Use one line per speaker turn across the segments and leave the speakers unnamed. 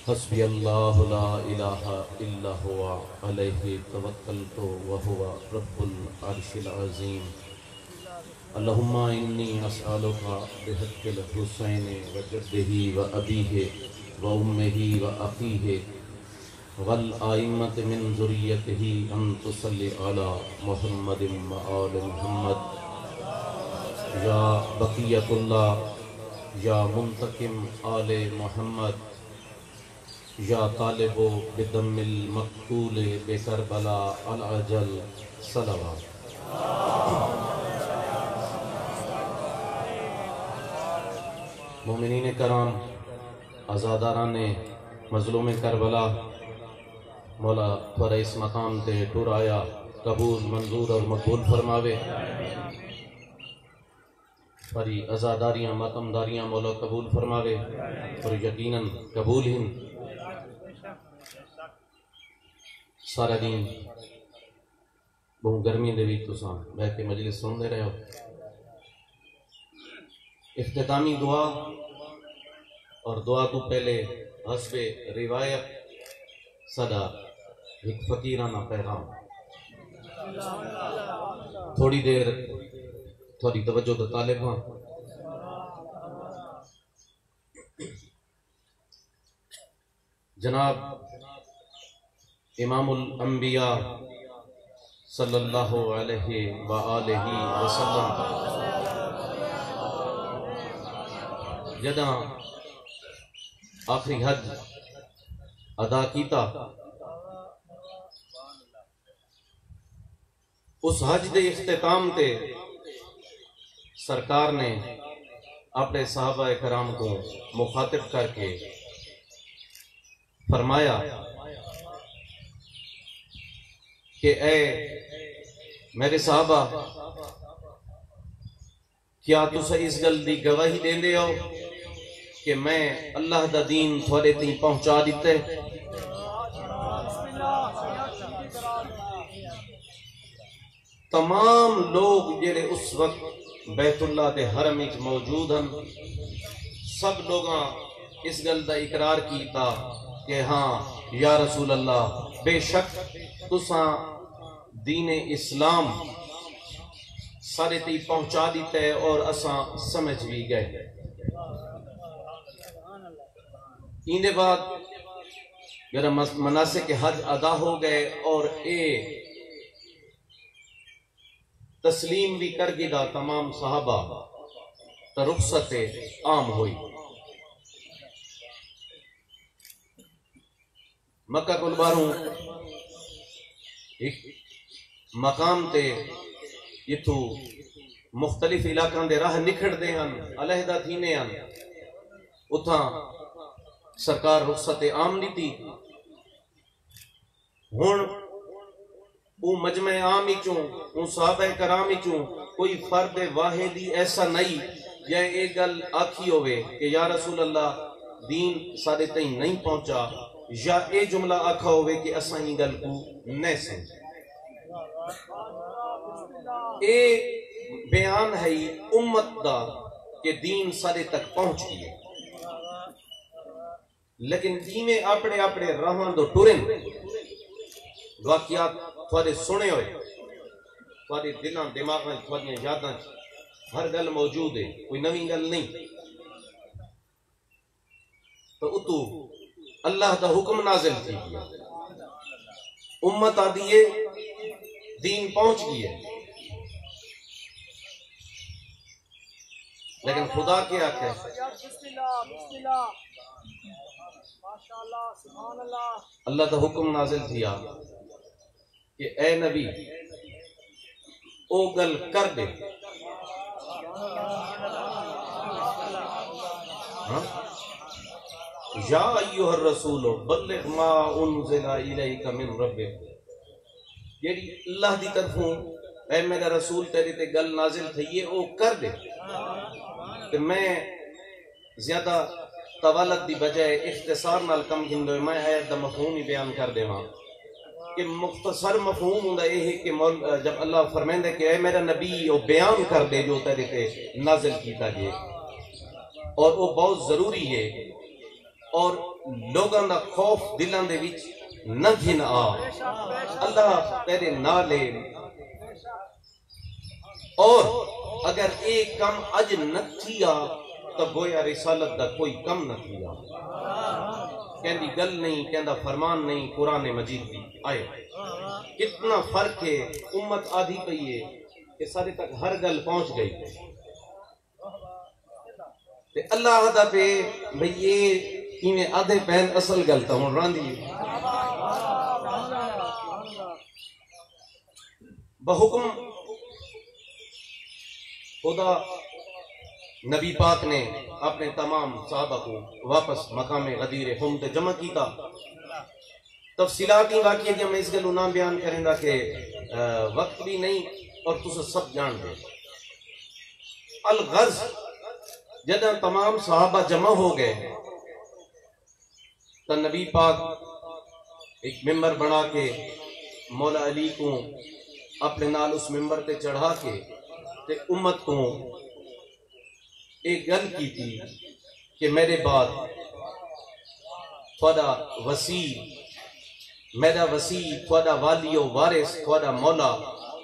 حسبی اللہ لا الہ الا ہوا علیہ توکلت وہو رب العرش العظیم اللہم انی اسألک بحق الحسین وجدہ وابیہ وامہ واخیہ والآئمۃ من ذریتہ ان تصلی علی محمد وآل محمد یا بقیت اللہ یا منتقم آل محمد یا طالب بدم المقتول بکربلا العجل صلوات۔ مومنین کرام، آزاداران مظلوم کربلا، مولا تھوڑا اس مقام تے ٹر آیا قبول منظور اور مقبول فرماوے۔ پری ازاداریاں ماتمداریاں مولا قبول فرماوے اور یقیناً قبول ہن۔ سارا دن بہت گرمی دے بھی تساں بیٹھ کے مجلس سن دے رہے ہو۔ اختتامی دعا اور دعا تو پہلے حسب روایت صدا ایک فقیرانہ پیغام تھوڑی دیر تھوڑی توجہ تو طالب ہاں۔ جناب امام الانبیاء صلی اللہ علیہ وآلہ وسلم جداں آخری حج ادا کیتا، اس حج دے اختتام تے سرکار نے اپنے صحابہ کرام کو مخاطب کر کے فرمایا کہ اے میرے صحابہ، کیا تسا اس گل دی گواہی دین دے ہو کہ میں اللہ دا دین تھوڑے تھی پہنچا دیتے؟ تمام لوگ جڑے اس وقت بیت اللہ دے حرم وچ موجود ہیں، سب لوگاں اس گل دا اقرار کیتا کہ ہاں یا رسول اللہ، بے شک تساں دین اسلام سارے تی پہنچا دیتے اور اساں سمجھ بھی گئے۔ ایندے بعد میرا مناسک حج ادا ہو گئے اور اے تسلیم بھی کر گیا تمام صحابہ، تو رخصت عام ہوئی۔ مکہ کل باروں ایک مقام تے اتھو مختلف علاقوں دے راہ نکھڑ دے ہیں، علیحدہ تھینے ہیں، اتھاں سرکار رخصت عام لیتی۔ ہن او مجمع عام چوں، او صحابہ کرام چوں کوئی فرد واحدی ایسا نہیں یا ایک گل آکھی ہوئے کہ یا رسول اللہ دین سارے تئیں نہیں پہنچا، یا اے جملہ آکھا ہوئے کہ اساں ہی گل کو نہیں سمجھے۔ اے بیان ہے امت دا کہ دین سارے تک پہنچ گئے، لیکن جیویں اپنے اپنے راہاں دو ٹرن واقعات تھوڑے سنے ہوئے، تھوڑے دلاں دماغاں تھوڑیاں یاداں ہر گل موجود ہے، کوئی نویں گل نہیں۔ تو اتو اللہ دا حکم نازل تھی گیا، امت آدھیے دین پہنچ گئی ہے، لیکن خدا کیا کہے؟ اللہ دا حکم نازل تھیا کہ اے نبی او گل کر دے، یا ایوہ الرسول بلغ ما انزل الیک من ربک، یعنی اللہ دی طرفوں اے میرا رسول تیرے تے گل نازل تھی او کر دے۔ کہ میں زیادہ طوالت دی بجائے اختصار نال کم گھندوئے، میں آیت دا مفہوم ہی بیان کر دے وہاں کہ مختصر مفہوم ہوں یہ ہے کہ جب اللہ فرمائندے کہ اے میرا نبی وہ بیان کر دے جو تیرے تے نازل کیتا گئے، اور وہ بہت ضروری ہے، اور لوگاں دا خوف دلاں دے وچ نہ گھن آ، اللہ تیرے نالے، اور اگر ایک کم اج نہ تھیا تو گویا رسالت دا کوئی کم نہ تھیا، کہندی گل نہیں، کہندا فرمان نہیں، قرآن مجید دی آئے۔ کتنا فرق ہے، امت آدھی پئی ہے کہ سارے تک ہر گل پہنچ گئی، تے اللہ آدھا پہ بھئی یہ ایویں آدھے پہن اصل گل تا ہوں راندی ہے۔ بحکم خدا نبی پاک نے اپنے تمام صحابہ کو واپس مقام غدیر ہم تے جمع کیتا۔ تفصیلاتی واقعی کہ میں اس گلو نام بیان کریں گا کہ وقت بھی نہیں اور تسا سب جان دے۔ الغرض جدہ تمام صحابہ جمع ہو گئے تو نبی پاک ایک ممبر بنا کے مولا علی کو اپنے نال اس ممبر تے چڑھا کے تے امت کو ایک گل کی تھی کہ میرے بعد تھوڑا وسیع، میرا وسیع، تھوڑا والی و وارث، تھوڑا مولا،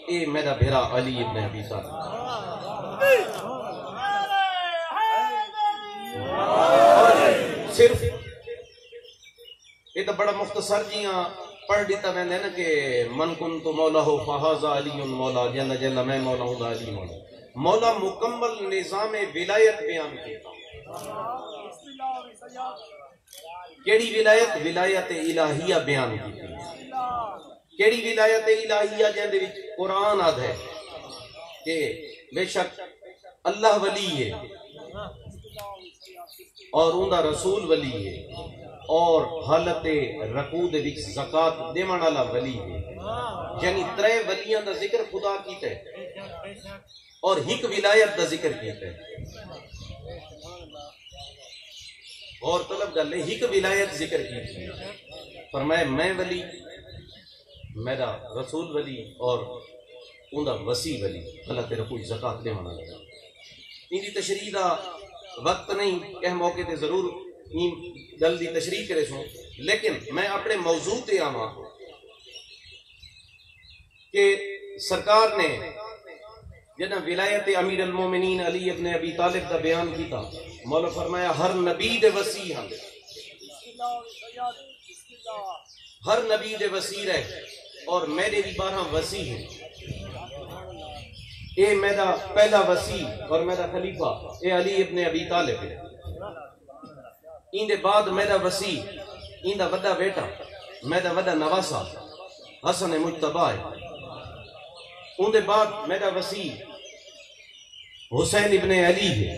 اے میرا بھیرا علی ابن ابی طالب۔ اور صرف یہ تو بڑا مختصر جیاں پڑھ دیتا میں نے نا کہ من کنت مولا ہو فہذا علی مولا، جنہ جنہ میں مولا ہوں علی مولا۔ مولا مکمل نظام ولایت بیان کیتا۔ کیڑی ولایت؟ ولایت الہیہ بیان کی۔ کیڑی ولایت الہیہ جہاں دے وچ قرآن آدھ ہے کہ بے شک اللہ ولی ہے اور اندہ رسول ولی ہے اور حالت رکوع دے وچ زکاة دیوان والا ولی ہے، یعنی ترے ولیاں دا ذکر خدا کیتا ہے اور ہک ولایت دا ذکر کیتا ہے۔ اور طلب گل ہے، ہک ولایت ذکر کی، فرمایا میں ولی، میرا رسول ولی اور اندہ وسیع ولی، اللہ تیرا کوئی زکاة دے مانا لگا۔ ان دی تشریح دا وقت نہیں، کہ موقع تے ضرور ان گل دی تشریح کرے سوں، لیکن میں اپنے موضوع تے آما کہ سرکار نے جنہ ولایت امیر المومنین علی ابن ابی طالب دا بیان کیتا، مولا فرمایا ہر نبی دے وسیع ہم، ہر نبی دے وسیع رہے اور میرے بھی 12 وسیع ہیں۔ اے میرا پہلا وسیع اور میرا خلیفہ اے علی ابن ابی طالب ہے، ان دے بعد میرا وسیع ان دا وڈا بیٹا میرا وڈا نواسا حسن مجتبی ہے، ان دے بعد میرا وسیع حسین ابن علی ہے۔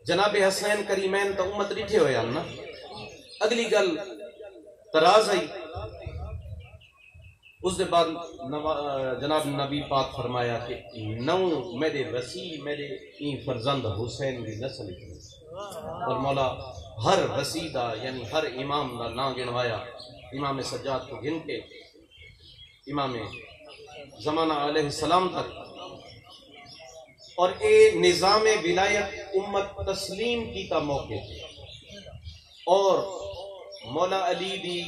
جناب حسین کریمین تا امت ریٹھے ہوئے نا، اگلی گل تراز آئی، اس دے بعد جناب نبی پاک فرمایا کہ نو میرے وسیع میرے این فرزند حسین کی نسل کی، اور مولا ہر وسیع دا یعنی ہر امام دا نا گنوایا، امام سجاد کو گن کے امام زمانہ علیہ السلام تک، اور اے نظام ولایت امت تسلیم کی تا موقع اور مولا علی دی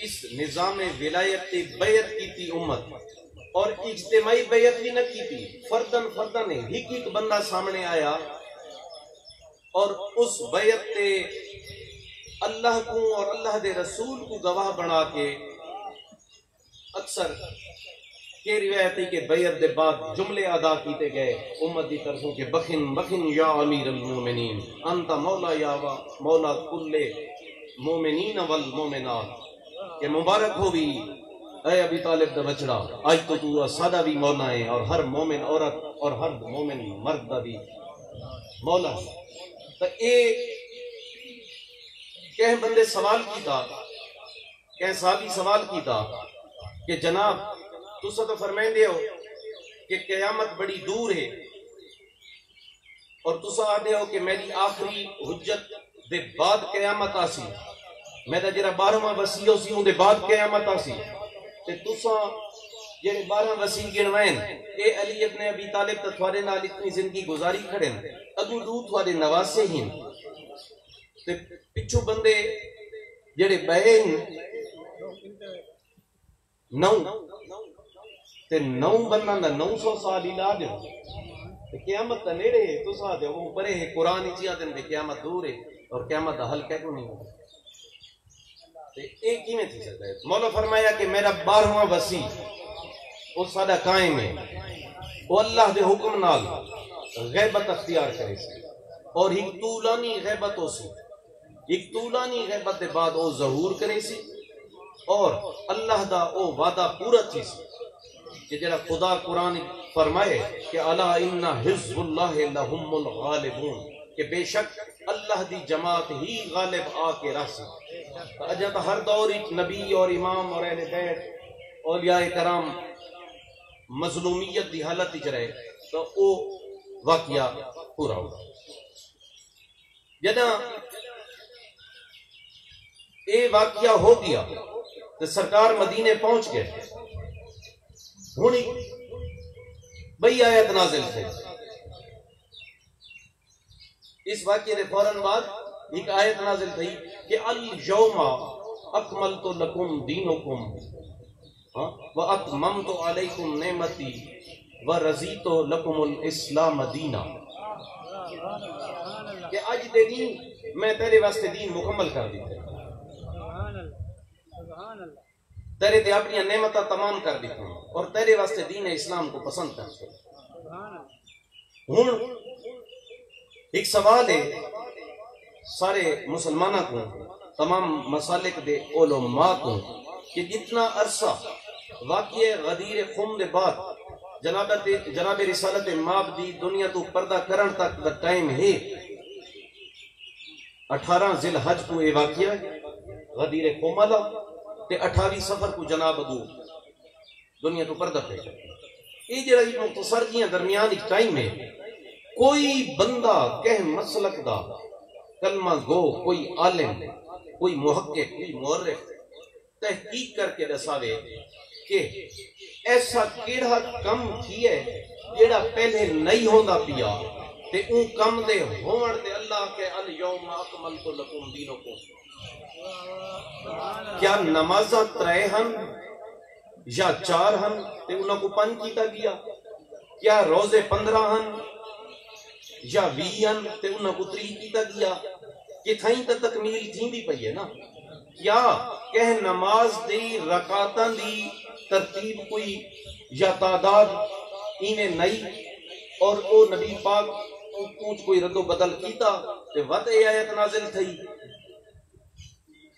اس نظام ولایت تے بیعت کی تھی امت، اور اجتماعی بیعت بھی نہ کی تھی، فردن فردن ہک ہک بندہ سامنے آیا اور اس بیعت تے اللہ کو اور اللہ دے رسول کو گواہ بنا کے اکثر یہ روایت ہے کہ بیعت دے بعد جملے ادا کیتے گئے امت دی طرفوں کہ بخن بخن یا امیر المومنین انت مولا یا مولا کل مومنین والمومنات، کہ مبارک ہو بھی اے ابی طالب دا بچڑا، آج تو سادہ بھی مولا ہے اور ہر مومن عورت اور ہر مومن مرد دا بھی مولا ہے۔ تو اے کہیں بندے سوال کیتا، کہیں صحابی سوال کیتا کہ جناب تسا تو فرمائیں دے ہو کہ قیامت بڑی دور ہے اور تسا آدھے ہو کہ میری آخری حجت دے بعد قیامت آسی، میرا جرا 12واں وسیع ہو سی ہوں دے بعد قیامت آسی، تے تسا جنہی 12 وسیع گنوائن اے علی ابن ابی طالب تا تھوارے نال اتنی زندگی گزاری کھڑیں، اگو دو تھوارے نواسے ہی تے پچھو بندے جڑے بہن نو تے 9 بننا دا 900 سال علاج تے قیامت تا نیڑے ہے تو سا دے وہ پرے ہے قرآن ہی چیئے تے قیامت دور ہے اور قیامت دا حل کہہ نہیں ہو تے ایک ہی میں تھی سکتا ہے مولا فرمایا کہ میرا 12واں وسیع وہ سادہ قائم ہے وہ اللہ دے حکم نال غیبت اختیار کرے سی اور ایک طولانی غیبت ہو سی ایک طولانی غیبت دے بعد وہ ظہور کرے سی اور اللہ دا او وعدہ پورا تھی سی کہ جڑا خدا قرآن فرمائے کہ الا ان حزب اللہ لہم الغالبون کہ بے شک اللہ دی جماعت ہی غالب آ کے رہ سی اجا تا ہر دور نبی اور امام اور اہل بیت اولیاء کرام مظلومیت دی حالت وچ رہے تو او واقعہ پورا ہو جدا اے واقعہ ہو گیا تو سرکار مدینے پہنچ گئے ہونی بئی آیت نازل تھے اس واقعے دے فوراً بعد ایک آیت نازل تھی کہ الیوم اکملت لکم دینکم واتممت علیکم نعمتی ورضیت لکم الاسلام دینا کہ آج دے دین میں تیرے واسطے دین مکمل کر دیتے تیرے تے اپنی نعمتہ تمام کر دیتے ہیں اور تیرے واسطے دین اسلام کو پسند کرتے ہیں ہون ایک سوال ہے سارے مسلمانہ کو تمام مسالک دے علماء کو کہ جتنا عرصہ واقعی غدیر خم دے بعد جناب رسالت ماب دی دنیا تو پردہ کرن تک دا ٹائم ہے 18 ذی الحج کو اے واقعہ غدیر خم والا تے 28 سفر کو جناب دو دنیا تو پردہ پہ یہ جڑا مختصر جیاں درمیان ایک ٹائم ہے کوئی بندہ کہ مسلک دا کلمہ گو کوئی عالم کوئی محقق کوئی مورخ تحقیق کر کے دساوے کہ ایسا کیڑا کم تھی ہے جڑا پہلے نہیں ہوندا پیا تے اون کم دے ہون تے اللہ کے الیوم اکملت لکم دینکم کیا نمازہ 3 ہن یا 4 ہن تے انہاں کو 5 کیتا گیا کیا روزے 15 ہن یا 20 ہن تے انہاں کو 3 کیتا گیا کہ تھائیں تا تکمیل تھی بھی پئی ہے نا کیا کہ نماز دی رکعتاں دی ترتیب کوئی یا تعداد اینے نہیں اور او نبی پاک کچھ کوئی رد و بدل کیتا تے ود اے آیت نازل تھی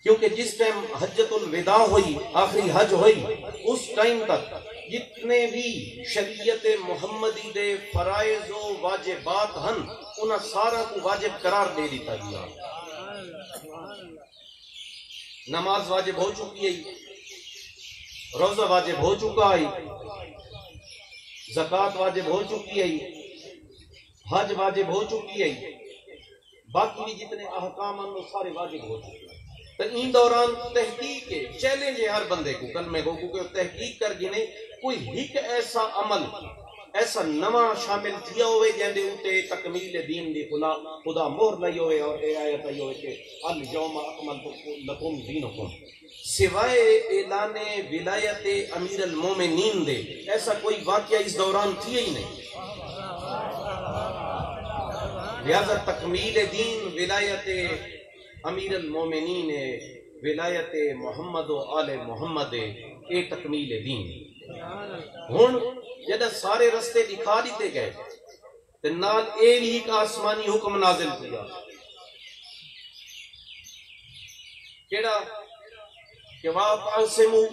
کیونکہ جس ٹائم حجت الوداع ہوئی آخری حج ہوئی اس ٹائم تک جتنے بھی شریعت محمدی دے فرائض و واجبات ہن انہاں سارا کو واجب قرار دے دیتا گیا نماز واجب ہو چکی ہے روزہ واجب ہو چکا ہے زکوٰۃ واجب ہو چکی ہے حج واجب ہو چکی ہے باقی بھی جتنے احکام ہیں وہ سارے واجب ہو چکے ہیں تو ان دوران تحقیق ہے چیلنج ہے ہر بندے کو کلمے کو کیونکہ تحقیق کر گنے کوئی ایک ایسا عمل ایسا نواں شامل تھیا ہوئے جندے اوتے تکمیل دین دی خدا مہر لئی ہوئے اور اے آیت آئی ہوئے کہ الیوم اکملت لکم دینکم سوائے اعلان ولایت امیر المومنین دے ایسا کوئی واقعہ اس دوران تھی ہی نہیں لہذا تکمیل دین ولایت امیر المومنین ولایت محمد و آل محمد اے تکمیل دین ہن جدہ سارے رستے دکھا دیتے گئے تے نال اے بھی ایک آسمانی حکم نازل کیا کیڑا کہ وَاعْتَصِمُوا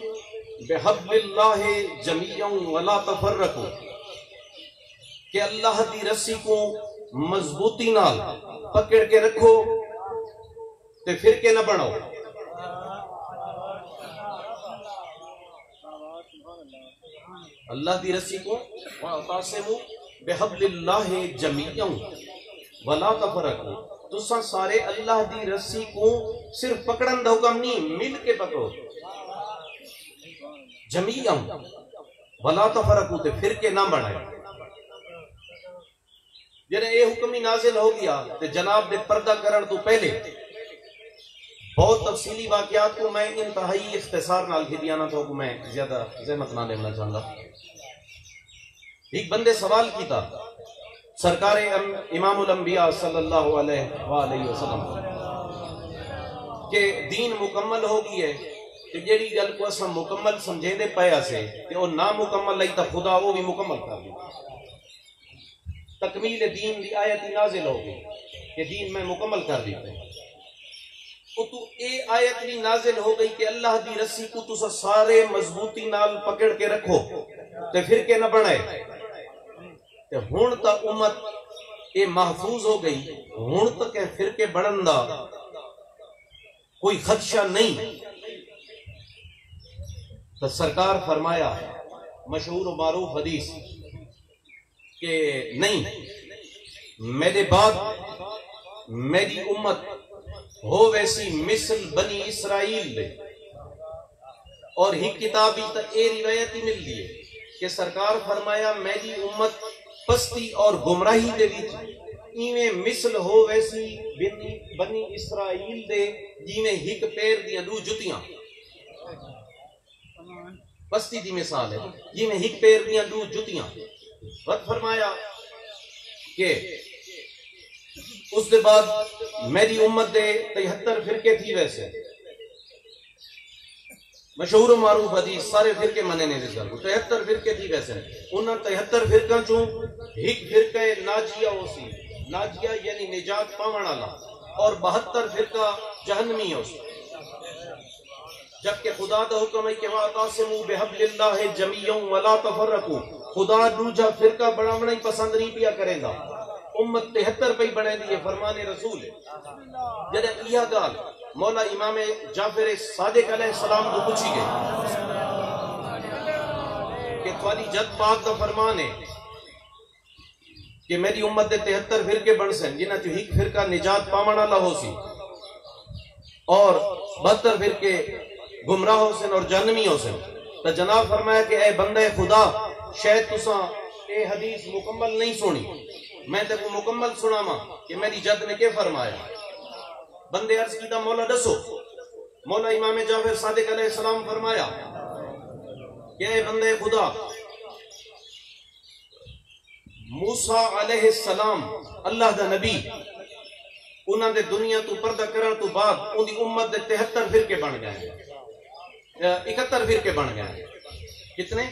بِحَبْلِ اللَّهِ جَمِيعًا وَلَا تَفَرَّقُوا کہ اللہ دی رسی کو مضبوطی نال پکڑ کے رکھو تے پھر کے نہ بنو اللہ دی رسی کو وَاعْتَصِمُوا بِحَبْلِ اللَّهِ جَمِيعًا وَلَا تَفَرَّقُوا تساں سارے اللہ دی رسی کو صرف پکڑن دا حکم نہیں مل کے پکڑو جمیعاً وَلَا تَفَرَّقُوا تے پھر کے نہ بنائے جنہیں یہ حکم ہی نازل ہو گیا تے جناب دے پردہ کرن تو پہلے بہت تفصیلی واقعات کو میں انتہائی اختصار نال کی دیانا تو میں زیادہ زحمت نہ لینا چاہتا. ایک بندے سوال کیتا سرکار امام الانبیاء صلی اللہ علیہ وآلہ وسلم کہ دین مکمل ہو گئی ہے کہ جیڑی گل کو اساں مکمل سمجھے دے پایا سے کہ وہ نامکمل لئی تا خدا وہ بھی مکمل کر دی. تکمیل دین دی آیت نازل ہو گئی کہ دین میں مکمل کر دیتا ہے. تو اے آیت بھی نازل ہو گئی کہ اللہ دی رسی کو تسا سارے مضبوطی نال پکڑ کے رکھو تے فرقے نہ بنائے. تے ہن تا امت اے محفوظ ہو گئی, ہن تک فرقے بنن دا کوئی خدشہ نہیں. تو سرکار فرمایا مشہور و معروف حدیث کہ نہیں, میرے بعد میری امت ہو ویسی مثل بنی اسرائیل دے. اور ہی کتابی تا اے روایت ہی مل دیئے کہ سرکار فرمایا میری امت پستی اور گمراہی دے وچ ایویں مثل ہو ویسی بنی اسرائیل دے جیویں ہک پیر دیاں دو جتیاں. پستی دی مثال ہے جیویں ہک پیر دیاں دو جتیاں. وقت فرمایا کہ اس دے بعد میری امت دے 73 فرقے تھی. ویسے مشہور و معروف حدیث سارے فرقے منے نے جس کو 73 فرقے تھی. ویسے انہاں 73 فرقہ چوں ایک فرقہ ناجیہ ہو سی, ناجیہ یعنی نجات پاون والا, اور 72 فرقہ جہنمی ہو سی. جبکہ خدا دا حکم ہے کہ وَاعْتَصِمُوا بِحَبْلِ اللَّهِ جَمِيعًا وَلَا تَفَرَّقُوا. خدا دوجا فرقہ بناونا ہی پسند نہیں پیا کریں گا. امت 73 پہ بنے دی, یہ فرمان رسول ہے. جدہ یہ گال مولا امام جعفر صادق علیہ السلام کو پوچھی گئی کہ توالی جد پاک دا فرمان ہے کہ میری امت دے 73 فرقے بن سن جنہ تو ایک فرقہ نجات پاون والا ہو سی اور 72 فرقے گمراہ ہو سن اور جہنمی ہو سن. تو جناب فرمایا کہ اے بندہ خدا شاید تساں اے حدیث مکمل نہیں سنی, میں تے کو مکمل سناواں کہ میری جد نے کیا فرمایا. بندے عرض کیتا مولا دسو. مولا امام جعفر صادق علیہ السلام فرمایا کہ اے بندے خدا موسیٰ علیہ السلام اللہ دا نبی انہاں دے دنیا تو پردہ کرن تو بعد ان دی امت دے 73 فرقے بن گئے, 71 فرقے بن گئے. کتنے؟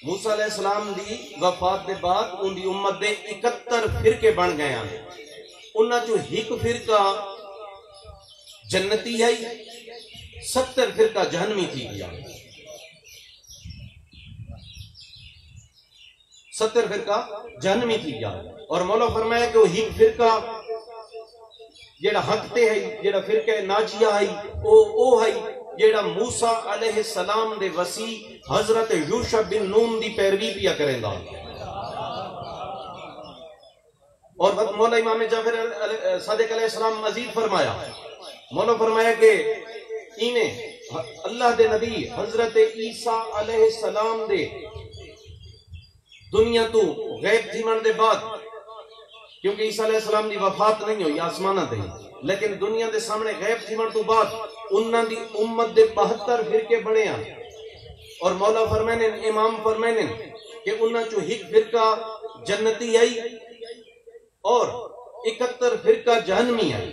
موسیٰ علیہ السلام دی وفات دے بعد ان دی امت دے 71 فرقے بن گئے ہیں. انہاں جو ایک فرقہ جنتی ہے, 70 فرقہ جہنمی تھی گیا. 70 فرقہ جہنمی تھی گیا. اور مولا فرمایا کہ وہ ایک فرقہ جیڑا حق تے ہے, جیڑا فرقہ ناجیہ ہے, او ہے جیڑا موسیٰ علیہ السلام دے وسیع حضرت یوشع بن نون دی پیروی پیا کریں گا. اور مولا امام جعفر صادق علیہ السلام مزید فرمایا, مولا فرمایا کہ انہیں اللہ دے نبی حضرت عیسیٰ علیہ السلام دے دنیا تو غیب تھیمن دے بعد, کیونکہ عیسیٰ علیہ السلام دی وفات نہیں ہوئی آسمانہ دے, لیکن دنیا دے سامنے غیب تھیمن تو بعد انہاں دی امت دے 72 فرقے بنے ہیں. اور مولا فرمائنے امام فرمائنے کہ انہاں چو ایک فرقہ جنتی آئی اور 71 فرقہ جہنمی آئی.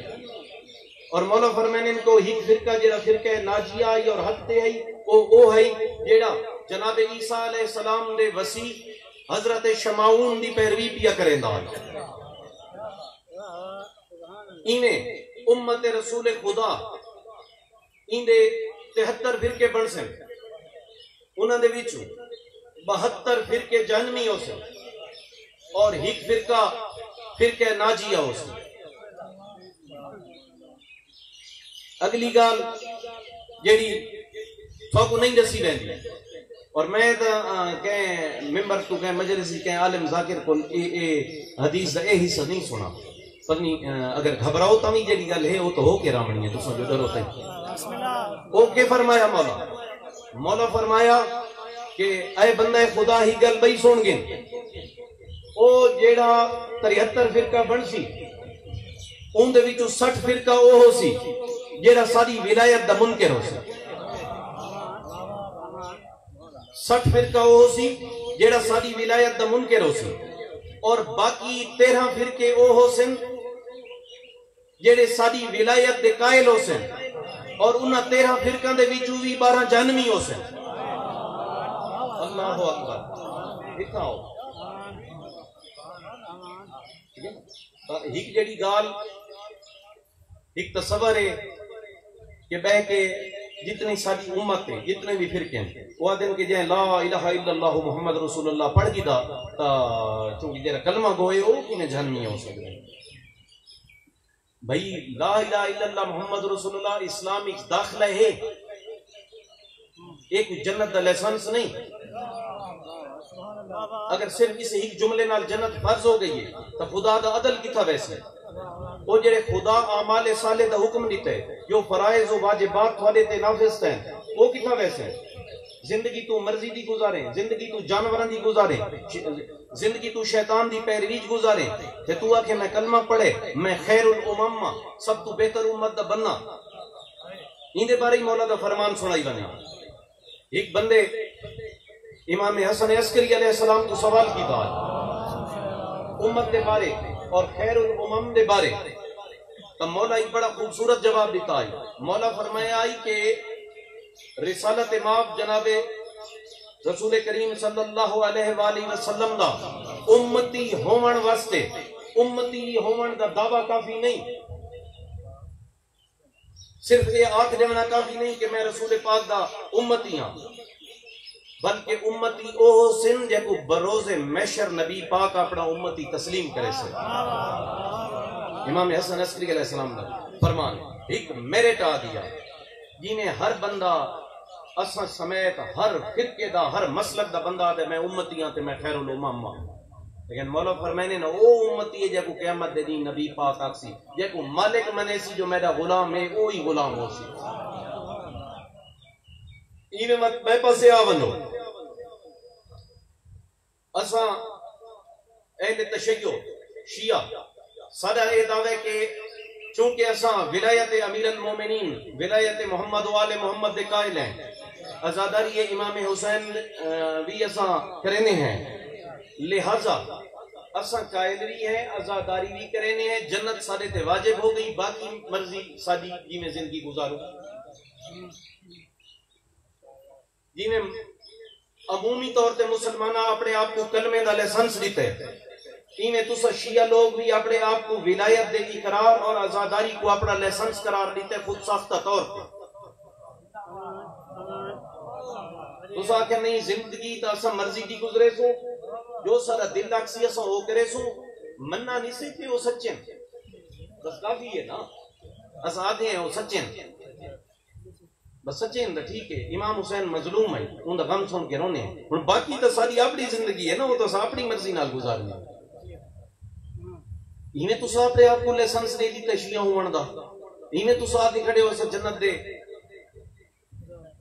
اور مولا فرمائنے کو ایک فرقہ جیڑا فرقہ ناجیہ آئی اور حق تے آئی او آئی جیڑا جناب عیسیٰ علیہ السلام دے وسیع حضرت شمعون دی پیروی پیا کریں دا. انہیں امت رسول خدا ان دے 73 فرقے بن سن, انہاں دے وچوں 72 فرقے جہنمی ہو سن اور ایک فرقہ ناجیہ ہو سن. اگلی گال جیڑی تو نہیں دسی ویندی, اور میں کہیں ممبر تو کہیں مجلسی کہیں عالم ذاکر کو حدیث دا اے حصہ نہیں سنا, اگر گھبراؤ تامی جیڑی گل ہے وہ تو ہو کے رامنی ہے, تو سن جو ڈرو تے او کے فرمایا مولا فرمایا کہ اے بندہ خدا ہی گل بھئی سن گن, او جیڑا 73 فرقہ بن سی ان دے وچوں 60 فرقہ او ہو سی جیڑا ساری ولایت دا منکر ہو سی 60 فرقہ وہ ہو سی جیڑا ساری ولایت دا منکر ہو سی اور باقی 13 فرقے وہ ہو سن جیڑے ساری ولایت دے قائل ہو سن اور انہاں 13 فرقہ دے وچوں بھی 12 جہنمی ہو سن اللہ اکبر دکھاؤ ایک جڑی گال ایک تصور ہے کہ بہ کے جتنی ساری امت ہے جتنے بھی فرقے ہیں وہ دن کہ جائیں لا الہ الا اللہ محمد رسول اللہ پڑھ گی دا چونکہ جرا کلمہ گوئے وہ کینے جہنمی ہو سکتے ہیں بھئی لا الہ الا اللہ محمد رسول اللہ اسلام ایک داخلہ ہے ایک جنت دا لائسنس نہیں اگر صرف اسے ایک جملے نال جنت فرض ہو گئی ہے تو خدا دا عدل کتھا ویسے وہ جڑے خدا اعمال صالح دا حکم دیتا ہے جو فرائض و واجبات والے تے نافذ ہیں وہ کتھا ویسے ہیں زندگی تو مرضی دی گزاریں زندگی تو جانوراں دی گزاریں زندگی تو شیطان دی پیرویج گزاریں تے تو آکھے میں کلمہ پڑھے میں خیر الامم سب تو بہتر امت دا بننا ان دے بارے مولا دا فرمان سنائی بنے ایک بندے امام حسن عسکری علیہ السلام تو سوال کی بات امت دے بارے اور خیر الامم دے بارے تو مولا ایک بڑا خوبصورت جواب دیتا ہے مولا فرمایا آئی کہ رسالت ماب جناب رسول کریم صلی اللہ علیہ وآلہ وسلم دا امتی ہومن واسطے امتی ہومن دا دعویٰ کافی نہیں صرف یہ آنکھ جمنا کافی نہیں کہ میں رسول پاک دا امتی ہاں بلکہ امتی او سن جے کو بروز محشر نبی پاک اپنا امتی تسلیم کرے سے امام حسن عسکری علیہ السلام نے فرمان ایک میرٹ آ دیا جنہیں ہر بندہ اساں سمیت ہر فرقے دا ہر مسلک دا بندہ دے میں امتی ہاں تے میں خیر الامم ہاں لیکن مولا فرمانے نا او امتی ہے جے کو قیامت دے دین نبی پاک آکسی جے کو مالک منے سی جو میرا غلام ہے وہی غلام ہو سی ایویں مت میں پاسے آونو اساں اہل تشیع شیعہ سارا یہ دعوے کہ چونکہ اساں ولایت امیر المومنین ولایت محمد و آل محمد دے قائل ہیں عزاداری امام حسین بھی اساں کرنے ہیں لہذا اساں قائل بھی ہیں عزاداری بھی کرنے ہیں جنت سارے تے واجب ہو گئی باقی مرضی ساری جی میں زندگی گزارو جی میں عمومی طور تے مسلمانہ اپنے آپ کو کلمے دا لائسنس دیتے ہیں میں تو شیعہ لوگ بھی اپنے آپ کو ولایت دے اقرار اور عزاداری کو اپنا لائسنس قرار دیتے خود ساختہ طور پر تو سا کہ نہیں زندگی تا اسا مرضی دی گزرے سو جو سارا دل اکسی اسا ہو کرے سو مننا نہیں سے کہ وہ سچے بس کافی ہے نا اسا آدھے ہیں وہ سچے بس سچے ہیں ٹھیک ہے امام حسین مظلوم ہے ان دا غم سن کے رونے ہیں اور باقی تو ساری اپنی زندگی ہے نا وہ تو اپنی مرضی نال گزارنی ہے انہیں تو ساتھ آپ کو لیسنس دے دی تشیعہ ہون دا انہیں تو ساتھ ہی کھڑے ہو سب جنت دے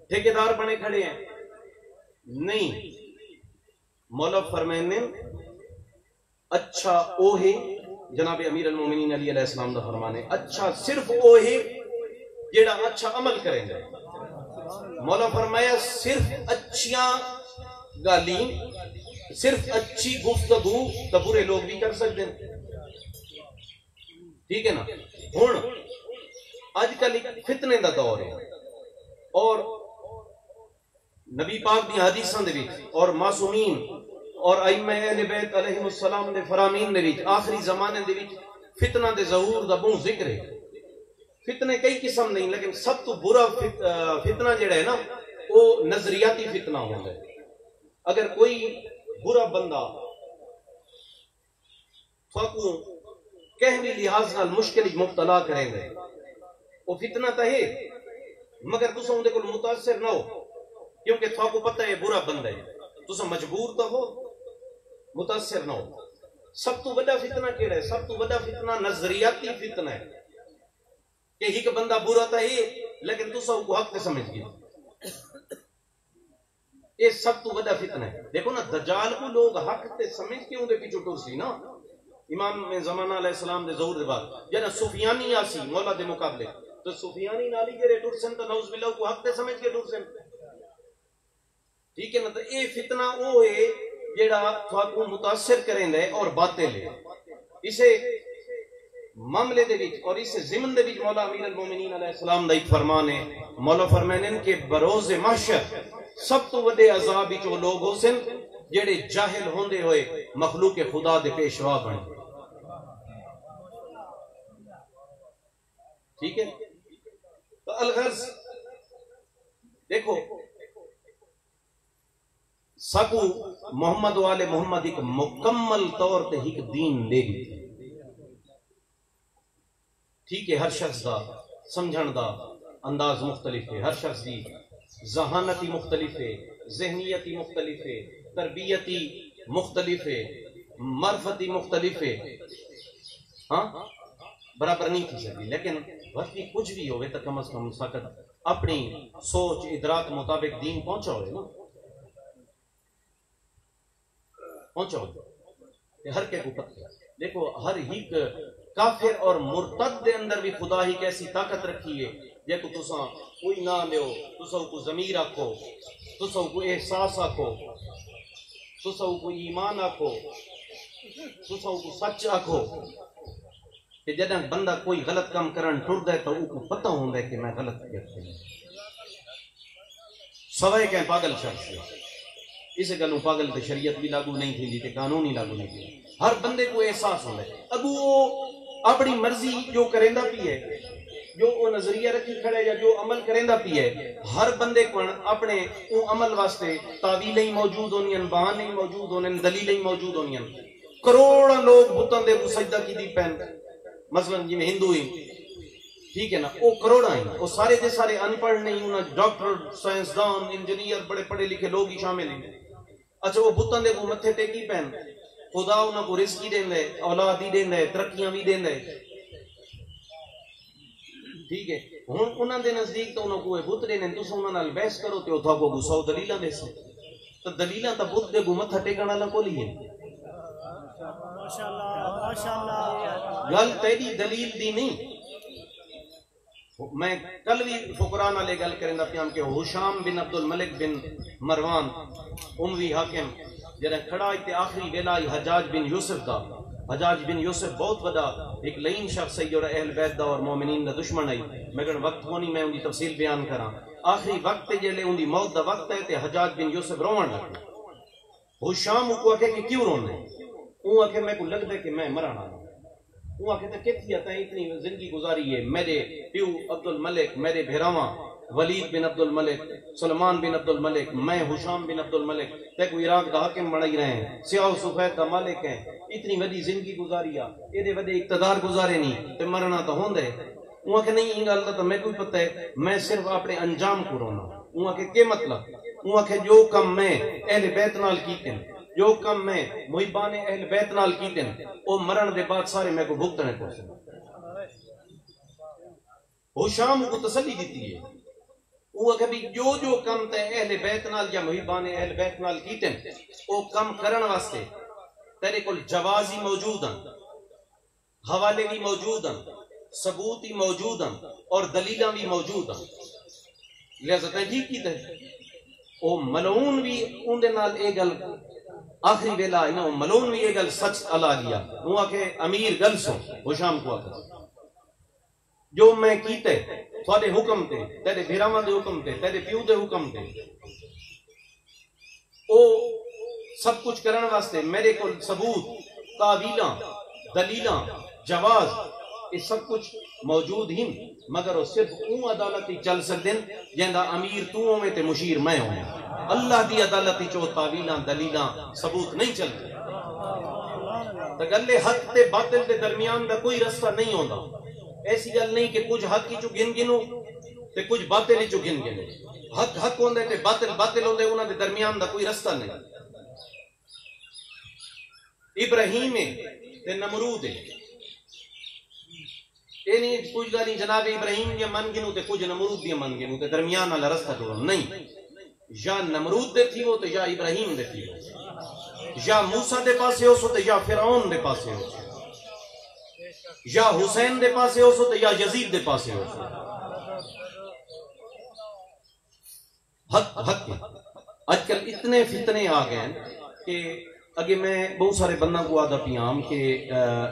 ٹھیکیدار بنے کھڑے ہیں نہیں مولا فرمانے اچھا او ہے جناب امیر المومنین علی علیہ السلام دا فرمانے اچھا صرف او ہے جیڑا اچھا عمل کریں گے مولا فرمایا صرف اچھیاں گالیں صرف اچھی گفتگو تو برے لوگ بھی کر سکتے ہیں ٹھیک ہے نا ہن آج کل فتنے دا دور ہے اور نبی پاک دی حدیثاں دے وچ اور معصومین اور ائمہ اہل بیت علیہم السلام دے فرامین دے وچ آخری زمانے دے وچ فتنہ دے ظہور دا بہت ذکر ہے فتنے کئی قسم نہیں لیکن سب تو برا فتنہ جڑا ہے نا وہ نظریاتی فتنہ ہوندا ہے اگر کوئی برا بندہ فاقو کہنی لحاظ نال مشکل مبتلا کریں گے وہ فتنہ تو ہے مگر تسا اندے کو متاثر نہ ہو کیونکہ تھا کو پتہ ہے برا بندہ ہے تسا مجبور تو ہو متاثر نہ ہو سب تو بڑا فتنہ کیڑا ہے سب تو بڑا فتنہ نظریاتی فتنہ ہے کہ ایک بندہ برا تو ہے لیکن تسا کو حق تے سمجھ گئے یہ سب تو بڑا فتنہ ہے دیکھو نا دجال کو لوگ حق تے سمجھ کے اندے پیچھے ٹر سی نا امام زمانہ علیہ السلام دے ظہور دے بعد جنا سفیانی آسی مولا دے مقابلے تو سفیانی نالی جڑے ٹرسن تو نعوذ باللہ کو حق تے سمجھ کے ٹرسن. ٹھیک ہے نا. تو اے فتنہ او ہے جڑا تھاکو متاثر کریں دے اور باطل ہے. اسے معاملے دے وچ اور اس ضمن دے وچ مولا امیر المومنین علیہ السلام دا ایک فرمان ہے. مولا فرمائیں کہ بروز محشر سب تو وڈے عذاب وچ وہ لوگ ہو سن جڑے جاہل ہوندے ہوئے مخلوق خدا دے پیشوا بنے. ٹھیک ہے. تو الغرض دیکھو سکو محمد والے محمد ایک مکمل طور تے ایک دین لے گئی. ٹھیک ہے. ہر شخص دا سمجھن دا انداز مختلف ہے. ہر شخص دی ذہانتی مختلف ہے, ذہنیتی مختلف ہے, تربیتی مختلف ہے, معرفتی مختلف ہے. ہاں برابر نہیں تھی سکتی. لیکن وقت بھی کچھ بھی ہوئے تو کم از کم سکت اپنی سوچ ادراک مطابق دین پہنچا ہوئے نا, پہنچا ہوئے. ہر کے کو پتہ دیکھو ہر ایک کافر اور مرتد دے اندر بھی خدا ہی کیسی طاقت رکھی ہے. جے کو تساں کوئی نہ لیو, تساں کو ضمیر آکھو, تساں کو احساس آکھو, تساں کو ایمان آکھو, تساں کو سچ آکھو, کہ جدیں بندہ کوئی غلط کام کرن ٹر دے تو کو پتہ ہوندا ہے کہ میں غلط کیا کروں. سوائے کہ پاگل شخص ہے. اس گلوں پاگل تے شریعت بھی لاگو نہیں تھی تے قانون ہی لاگو نہیں تھی. ہر بندے کو احساس ہوندا ہے. ابو وہ اپنی مرضی جو کریندا پی ہے, جو وہ نظریہ رکھی کھڑے یا جو عمل کریندا پی ہے, ہر بندے کو اپنے او عمل واسطے تعویلیں موجود ہونی ہیں, بہانے موجود ہونے, دلیلیں موجود ہونی ہیں. کروڑاں لوگ بتاں دے کو سجدہ کی دی پین, مثلا جی میں ہندو ہی, ٹھیک ہے نا, وہ کروڑاں ہیں, وہ سارے دے سارے ان پڑھ نہیں, انہاں ڈاکٹر, سائنسدان, انجینئر, بڑے پڑھے لکھے لوگ ہی شامل ہیں. اچھا وہ بتاں دے کو متھے ٹیکی پین, خدا انہاں کو رزق دین دے, اولاد ہی دین دے, ترقیاں بھی دین دے. ٹھیک ہے. ہن انہاں دے نزدیک تو انہاں کو بت دین, تساں انہاں نال بحث کرو تے اوتھا کو 100 دلیلاں دے سن. تو دلیلاں تا بت دے کو متھا ٹیکن والا کولی ہے. گل تیری دلیل دی نہیں. میں کل بھی فقراء نالے گل کریندا پیام کہ ہشام بن عبد الملک بن مروان اموی حاکم جڑا کھڑا تے آخری ویلا حجاج بن یوسف دا. حجاج بن یوسف بہت بڑا ایک لعین شخص ہے جو اہل بیت دا اور مومنین دا دشمن ہے. مگر وقت ہونی میں ان کی تفصیل بیان کراں. آخری وقت جلے ان دی موت دا وقت ہے تے حجاج بن یوسف روان لگا. ہشام کو آکھے کہ کیوں رونے؟ وہ آکھے میں کو لگتا ہے کہ میں مرنا. وہ آکھے کہ کتنی اتنی زندگی گزاری ہے, میرے پیو عبد الملک, میرے بھیراواں ولید بن عبد الملک, سلمان بن عبد الملک, میں ہشام بن عبد الملک تے کو عراق دا حاکم بنائی رہے ہیں, سیاہ و سفید دا مالک ہیں, اتنی وڈی زندگی گزاری ہے, یہ وڈے اقتدار گزارے نہیں تے مرنا تو ہوندا ہے. وہ کہ نہیں, ان گل دا تو میں کوئی پتہ ہے, میں صرف اپنے انجام کو رونا. وہ کہ کیا مطلب؟ وہ کہ جو کم میں اہل بیت نال کیتے ہیں, جو کم میں محبان اہل بیت نال کیتے ہیں, وہ مرن دے بعد سارے میں کو بھگتنے کو سن. ہشام کو تسلی دیتی ہے. وہ کہ بھی جو کم تے اہل بیت نال یا محبان اہل بیت نال کیتے ہیں, وہ کم کرن واسطے تیرے کول جواز ہی موجود ہیں, حوالے بھی موجود ہیں, ثبوت ہی موجود ہیں, اور دلیلاں بھی موجود ہیں. لہذا تے ٹھیک کیتے ہیں. وہ ملعون بھی ان دے نال اے گل آخری ویلا ہے نا, وہ ملعون بھی اے گل سچ علا گیا. وہ کہ امیر گل سو ہشام کو آتا جو میں کیتے تھوڑے حکم تے, تیرے بھیراواں دے حکم تے, تیرے پیو دے حکم تے, او سب کچھ کرن واسطے میرے کو ثبوت, تعویلاں, دلیلاں, جواز, یہ سب کچھ موجود ہیں. مگر وہ صرف اون عدالت ہی چل سکتے ہیں جہاں امیر تو ہوئے تے مشیر میں ہوں. اللہ دی عدالت ہی چو تعویلاں, دلیلاں, ثبوت نہیں چلتے. تو گلے حق تے باطل دے درمیان دا کوئی رستہ نہیں ہوندا. ایسی گل نہیں کہ کچھ حق ہی چو گن گنو تے کچھ باطل ہی چو گن گنو. حق حق ہوندے تے باطل باطل ہوندے, انہاں دے درمیان دا کوئی رستہ نہیں. ابراہیم تے نمرود ہے, یہ نہیں کچھ گالی جناب ابراہیم دیا من گنو تے کچھ نمرود دیا من گنو تے درمیان والا رستہ ٹوڑا نہیں. یا نمرود دے تھی وہ تے یا ابراہیم دے تھی وہ, یا موسیٰ دے پاسے ہو سو تے یا فرعون دے پاسے ہو سو, یا حسین دے پاسے ہو سو تے یا یزید دے پاسے ہو سو. حق آج کل اتنے فتنے آ گئے کہ اگے میں بہت سارے بندہ کو آدھا پیام کہ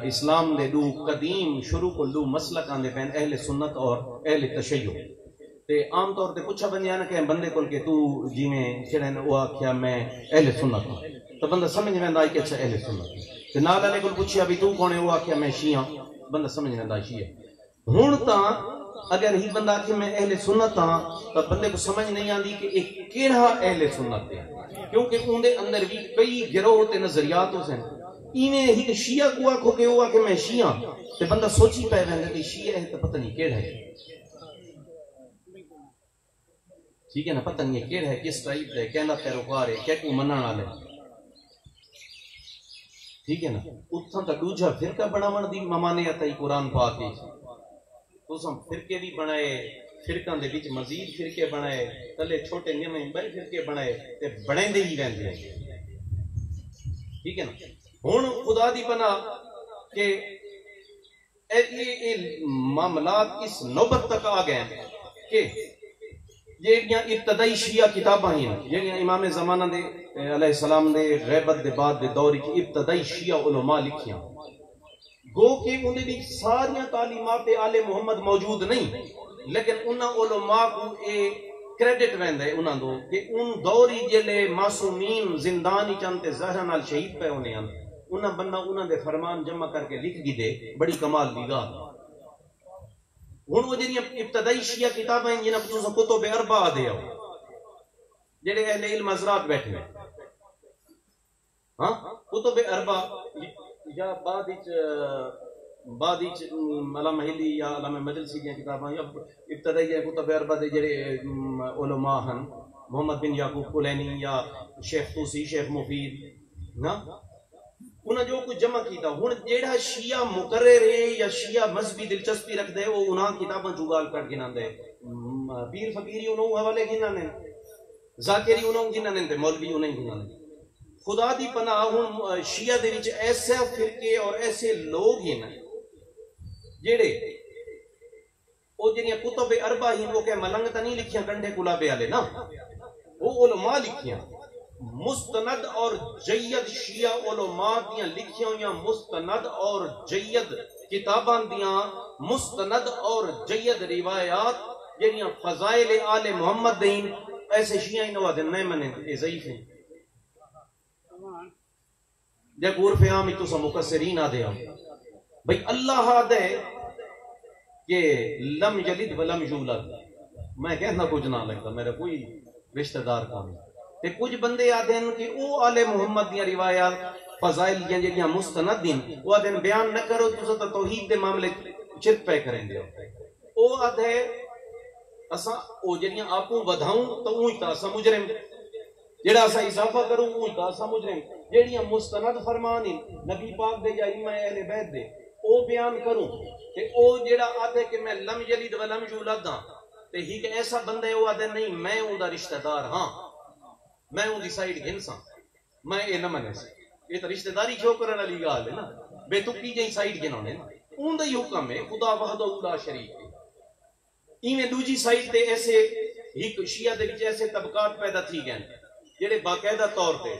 اسلام دے دو قدیم شروع کو دو مسلک آندے پین اہل سنت اور اہل تشیع تے عام طور تے پوچھا بندیا نا کہ بندے کو کہ تو جی میں کہڑے نے وہ آکھیا میں اہل سنت ہوں تو بندہ سمجھ میں آئی کہ اچھا اہل سنت تے نال والے کو پوچھیا بھی تو کون ہے وہ آکھیا میں شیعہ بندہ سمجھ میں آئی شیعہ ہن تاں اگر ہی بندہ کہ میں اہل سنت ہاں تو بندے کو سمجھ نہیں آندی کہ ایک کیڑا اہل سنت ہے کیونکہ ان دے اندر بھی کئی گروہ تے نظریات ہو سن ایویں ہی شیعہ کو آکھو کہ وہ کہ میں شیعہ تے بندہ سوچی پے ویندا کہ شیعہ ہے تو پتہ نہیں کیڑا ہے ٹھیک ہے نا پتہ نہیں کیڑا ہے کس ٹائپ ہے کہنا پیروکار ہے کہ کو منن والے ٹھیک ہے نا اتھاں تا دوجا فرقہ بناون دی ممانعت ہے قرآن پاک وچ تساں فرقے بھی بنائے فرقاں دے وچ مزید فرقے بنائے تلے چھوٹے نمے بڑے فرقے بنائے تے بڑھیندے ہی رہندے ہیں ٹھیک ہے نا ہن خدا دی پناہ کہ یہ معاملات اس نوبت تک آ گئے ہیں کہ یہ ابتدائی شیعہ کتاباں ہیں یہ امام زمانہ دے علیہ السلام دے غیبت دے بعد دے دور کی ابتدائی شیعہ علماء لکھیاں گو کہ انہیں بھی ساری تعلیمات آل محمد موجود نہیں لیکن انہاں علماء کو اے کریڈٹ ویندا ہے انہاں دو کہ ان دوری جلے معصومین زندانی چانتے زہرہ نال شہید پہ ہونے ہیں انہاں بندہ انہاں دے فرمان جمع کر کے لکھ گی دے بڑی کمال دی گا ہن وہ جڑی ابتدائی شیعہ کتابیں ہیں جنہاں کو کتب اربعہ دے آؤ جڑے اہل علم حضرات بیٹھے ہیں ہاں کتب اربعہ یا بعد علامہ ہلی یا علامہ مجلسی کی کتاباں یا ابتدائی کتب اربعہ دے جڑے علماء ہیں محمد بن یعقوب کلینی یا شیخ توسی شیخ مفید نا انہاں جو کچھ جمع کیتا ہن جیڑا شیعہ مقرر ہے یا شیعہ مذہبی دلچسپی رکھ دے وہ انہاں کتاباں جگال کٹ گنا دے پیر فقیری انہوں حوالے گنا نے ذاکری انہوں گنا نے مولوی انہوں گنا نے خدا دی پناہ ہن شیعہ دے وچ ایسے فرقے اور ایسے لوگ ہیں جیڑے او جڑیاں کتب اربعہ ہیں وہ کہ ملنگ تا نہیں لکھیاں کنڈے کلابے والے نا وہ علماء لکھیاں مستند اور جید شیعہ علماء دیاں لکھیاں ہویاں مستند اور جید کتاباں دیاں مستند اور جید روایات جڑیاں فضائل آل محمد دین ایسے شیعہ انہوں دن نہیں منے اے ضعیف ہیں جب عرف عام تو سا مقصرین آدھے ہم بھئی اللہ آدھے کہ لم یلد ولم یولد میں کہنا کچھ نہ لگتا میرا کوئی رشتہ دار کا نہیں تے کچھ بندے آدھے ہیں کہ او آل محمد دیاں روایات فضائل جڑیاں مستند دین وہ آدھے بیان نہ کرو تو سا توحید دے معاملے چرک پہ کریں دے او آدھے اسا او جڑیاں آپوں ودھاؤں تو اوہی تا اسا مجرم جڑا اسا اضافہ کروں اوہی تا اسا مجرم جڑیاں مستند فرمانی نبی پاک دے یا ائمہ اہل بیت دے او بیان کروں کہ او جڑا آدھے کہ میں لم یلد ولم یولد ہاں تے ہی کہ ایسا بندہ ہے وہ آدھے نہیں میں اون دا رشتہ دار ہاں میں اون دی سائیڈ گھنساں میں اے نہ منے سی یہ تو رشتہ داری کیوں کرن والی گل ہے نا بے تکی جئی سائیڈ گھنونے اون دا ہی حکم ہے خدا وحدہ لا شریک ہے ایویں دوجی سائیڈ تے ایسے ایک شیعہ دے وچ ایسے طبقات پیدا تھی گئے جڑے باقاعدہ طور تے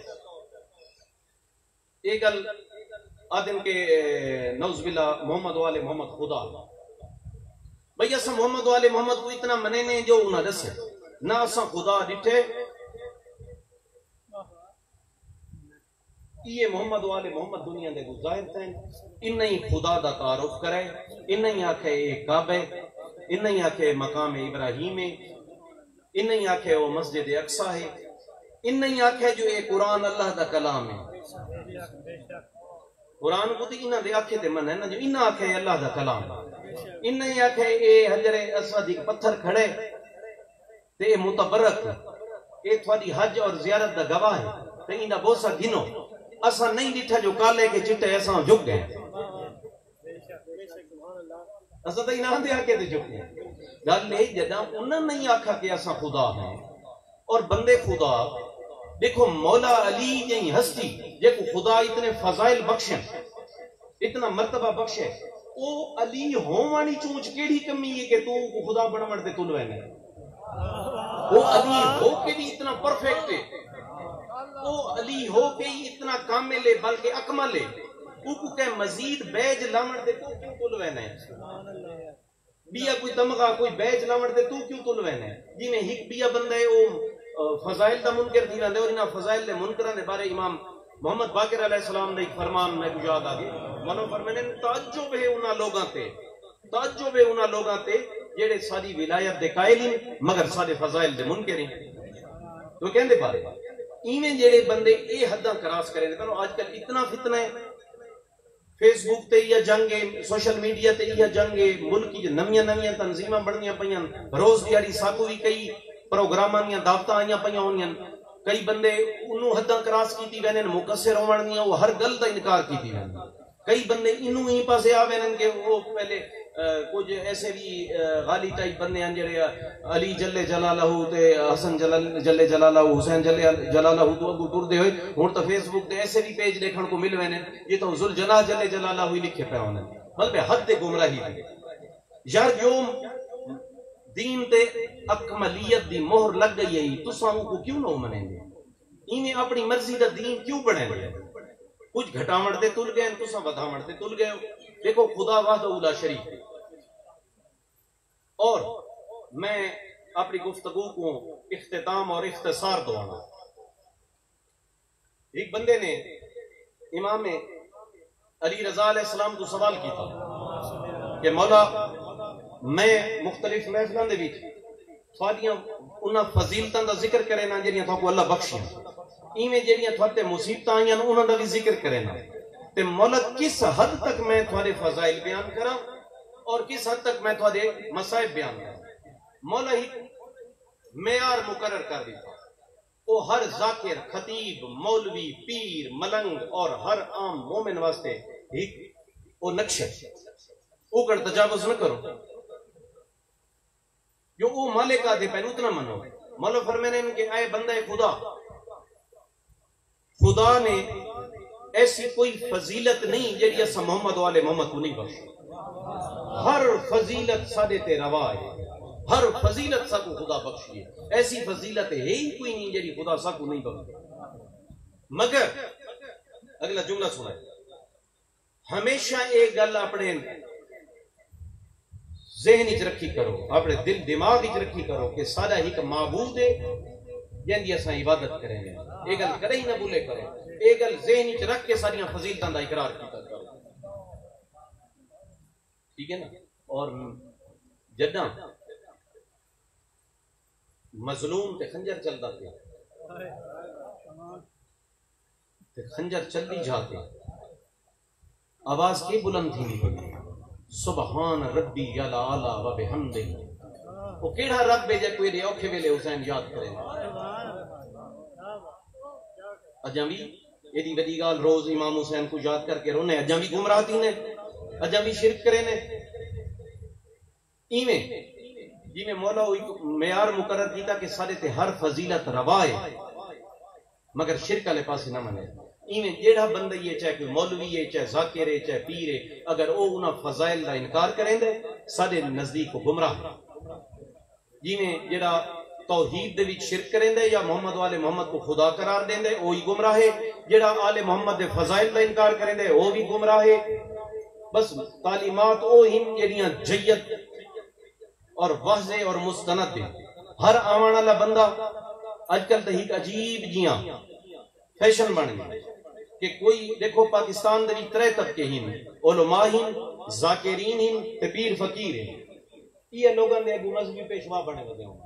ایک گل آدم کے نعوذ باللہ محمد والے محمد خدا بھئی اسا محمد والے محمد کو اتنا منے نے جو انہاں دسے نہ اسا خدا ڈٹھے یہ محمد والے محمد دنیا دے ظاہر تھے انہی خدا دا تعارف کرے انہی آکھے ایک کعبہ انہی آکھے مقام ابراہیم ہے انہی آکھے وہ مسجد اقصی ہے انہی آکھے جو اے قرآن اللہ دا کلام ہے قرآن کو تی انہاں دے آکھے تے من ہے نا جو انہاں آکھے اللہ دا کلام انہی آکھے اے حجر اسود ایک پتھر کھڑے تے اے متبرک اے تھوڑی حج اور زیارت دا گواہ ہے تے انہاں بوسا گنو اسا نہیں ڈٹھا جو کالے کے چٹے ایسا جھک گئے اسا تو انہاں دے آکے تے جھک گئے گل ہے جداں انہاں نہیں آکھا کہ اسا خدا ہیں اور بندے خدا دیکھو مولا علی جی ہستی جے کو خدا اتنے فضائل بخشن اتنا مرتبہ بخشے او علی ہووانی چونچ کیڑی کمی ہے کہ تو خدا بنوڑ تے تلوے نے وہ علی ہو کے بھی اتنا پرفیکٹ ہے، وہ علی ہو کے ہی اتنا کامل ہے بلکہ اکمل ہے، وہ کہ مزید بیج لاون دے تو کیوں تل وینا ہے؟ بیا کوئی تمغہ کوئی بیج لاون دے تو کیوں تل وینا ہے؟ جی میں ہک بیا بندہ ہے وہ فضائل دا منکر تھی ویندے، اور انہاں فضائل دے منکراں دے بارے امام محمد باقر علیہ السلام نے ایک فرمان میں کو یاد آ گئی، منو فرمانے تعجب ہے انہاں لوگاں تے، تعجب ہے انہاں لوگاں تے جڑے ساری ولایت دے قائل ہیں مگر سارے فضائل دے منکر ہیں۔ تو کہندے بارے ایویں جڑے بندے اے حداں کراس کرے نے، آج کل اتنا فتنہ ہے، فیس بک تے یا جنگ ہے، سوشل میڈیا تے یا جنگ ہے، ملک کی نویاں نویاں تنظیماں بننیاں پیاں، روز دیاری ساکو بھی کئی پروگراماں دیاں دعوتاں آئیاں پیاں ہونیاں، کئی بندے انہوں حداں کراس کیتی وینن، مقصر ہون دیاں وہ ہر گل دا انکار کیتی وینن، کئی بندے انہوں ہی پاسے آ وینن کہ وہ پہلے کچھ ایسے بھی غالی ٹائپ بندے ہیں جڑے علی جل جلالہ تے حسن جل جلالہ حسین جل جلالہ تو اگو ٹر دے ہوئے ہن تو فیس بک تے ایسے بھی پیج دیکھن کو مل وینے، یہ تو ذوالجلال جل جلالہ ہوئی لکھے پہ ہونے بلکہ حد گمراہی دی یار جو دین تے اکملیت دی مہر لگ گئی ہے تساں کو کیوں نہ منیں گے؟ ایویں اپنی مرضی دا دین کیوں بنے گے؟ کچھ گھٹاوڑ دے تل گئے تساں بدھاوڑ دے تل گئے ہو۔ دیکھو خدا وحدہ لا شریک ہے۔ اور میں اپنی گفتگو کو اختتام اور اختصار دوانا، ایک بندے نے امام علی رضا علیہ السلام کو سوال کیتا کہ مولا میں مختلف محفلاں دے وچ تھوڑیاں انہاں فضیلتاں دا ذکر کرے نا جڑیاں تھاکو اللہ بخشیاں، ایویں جڑیاں تھوڑے مصیبتاں آئیاں انہاں دا بھی ذکر کرے نا، تے مولا کس حد تک میں تھوڑے فضائل بیان کراں اور کس حد تک میں تھوڑے مصائب بیان کراں؟ مولا ہی معیار مقرر کر دیتا، وہ ہر ذاکر خطیب مولوی پیر ملنگ اور ہر عام مومن واسطے ایک وہ نقشہ وہ کر تجاوز نہ کرو، جو وہ مالک آدھے پہن اتنا منو۔ مولا فرمانے ان کے اے بندہ خدا، خدا نے ایسی کوئی فضیلت نہیں جیڑی اسا محمد والے محمد کو نہیں بخش، ہر فضیلت سادے تے روا ہے، ہر فضیلت سا کو خدا بخشی ہے، ایسی فضیلت ہے ہی کوئی نہیں جیڑی خدا سا کو نہیں بخشی۔ مگر اگلا جملہ سنائے، ہمیشہ ایک گل اپنے ذہن وچ رکھی کرو، اپنے دل دماغ وچ رکھی کرو کہ سارا ایک معبود ہے جن دی اساں عبادت کریں گے، یہ گل کدی نہ بھولے کریں، یہ گل ذہن وچ رکھ کے ساری فضیلتاں دا اقرار کیتا کرو، ٹھیک ہے نا؟ اور جداں مظلوم تے خنجر چلدا پیا تے خنجر چلدی جاتے آواز کی بلند تھی نہیں، سبحان ربی یلا اعلی و بحمدہ، وہ کیڑا رب ہے جے کوئی دے اوکھے ویلے حسین یاد کرے؟ اجاں بھی ایڈی وڈی گال روز امام حسین کو یاد کر کے رونے، اجاں بھی گمراہ تھی نے، اجاں بھی شرک کرے نے۔ ایویں جی میں مولا معیار مقرر کیتا کہ سارے تے ہر فضیلت روا ہے مگر شرک والے پاسے نہ منے، ایویں جیڑا بندہ یہ چاہے کوئی مولوی ہے چاہے ذاکر ہے چاہے پیر ہے، اگر وہ انہاں فضائل دا انکار کریں دے سارے نزدیک کو گمراہ ہے۔ جی میں جیڑا توحید دے وچ شرک کریں دے یا محمد والے محمد کو خدا قرار دیں دے وہی گمراہ ہے، جیڑا آل محمد دے فضائل دا انکار کریں دے وہ بھی گمراہ ہے۔ بس تعلیمات وہ ہن جڑیاں جید اور واضح اور مستند ہے، ہر آوان والا بندہ اج کل تو ایک عجیب جیاں فیشن بن گئی کہ کوئی دیکھو پاکستان دے وچ ترے طبقے ہن، علماء ہن، ذاکرین ہن تے پیر فقیر ہن، یہ لوگاں دے ابو مذہبی پیشوا بنے ودے ہوں۔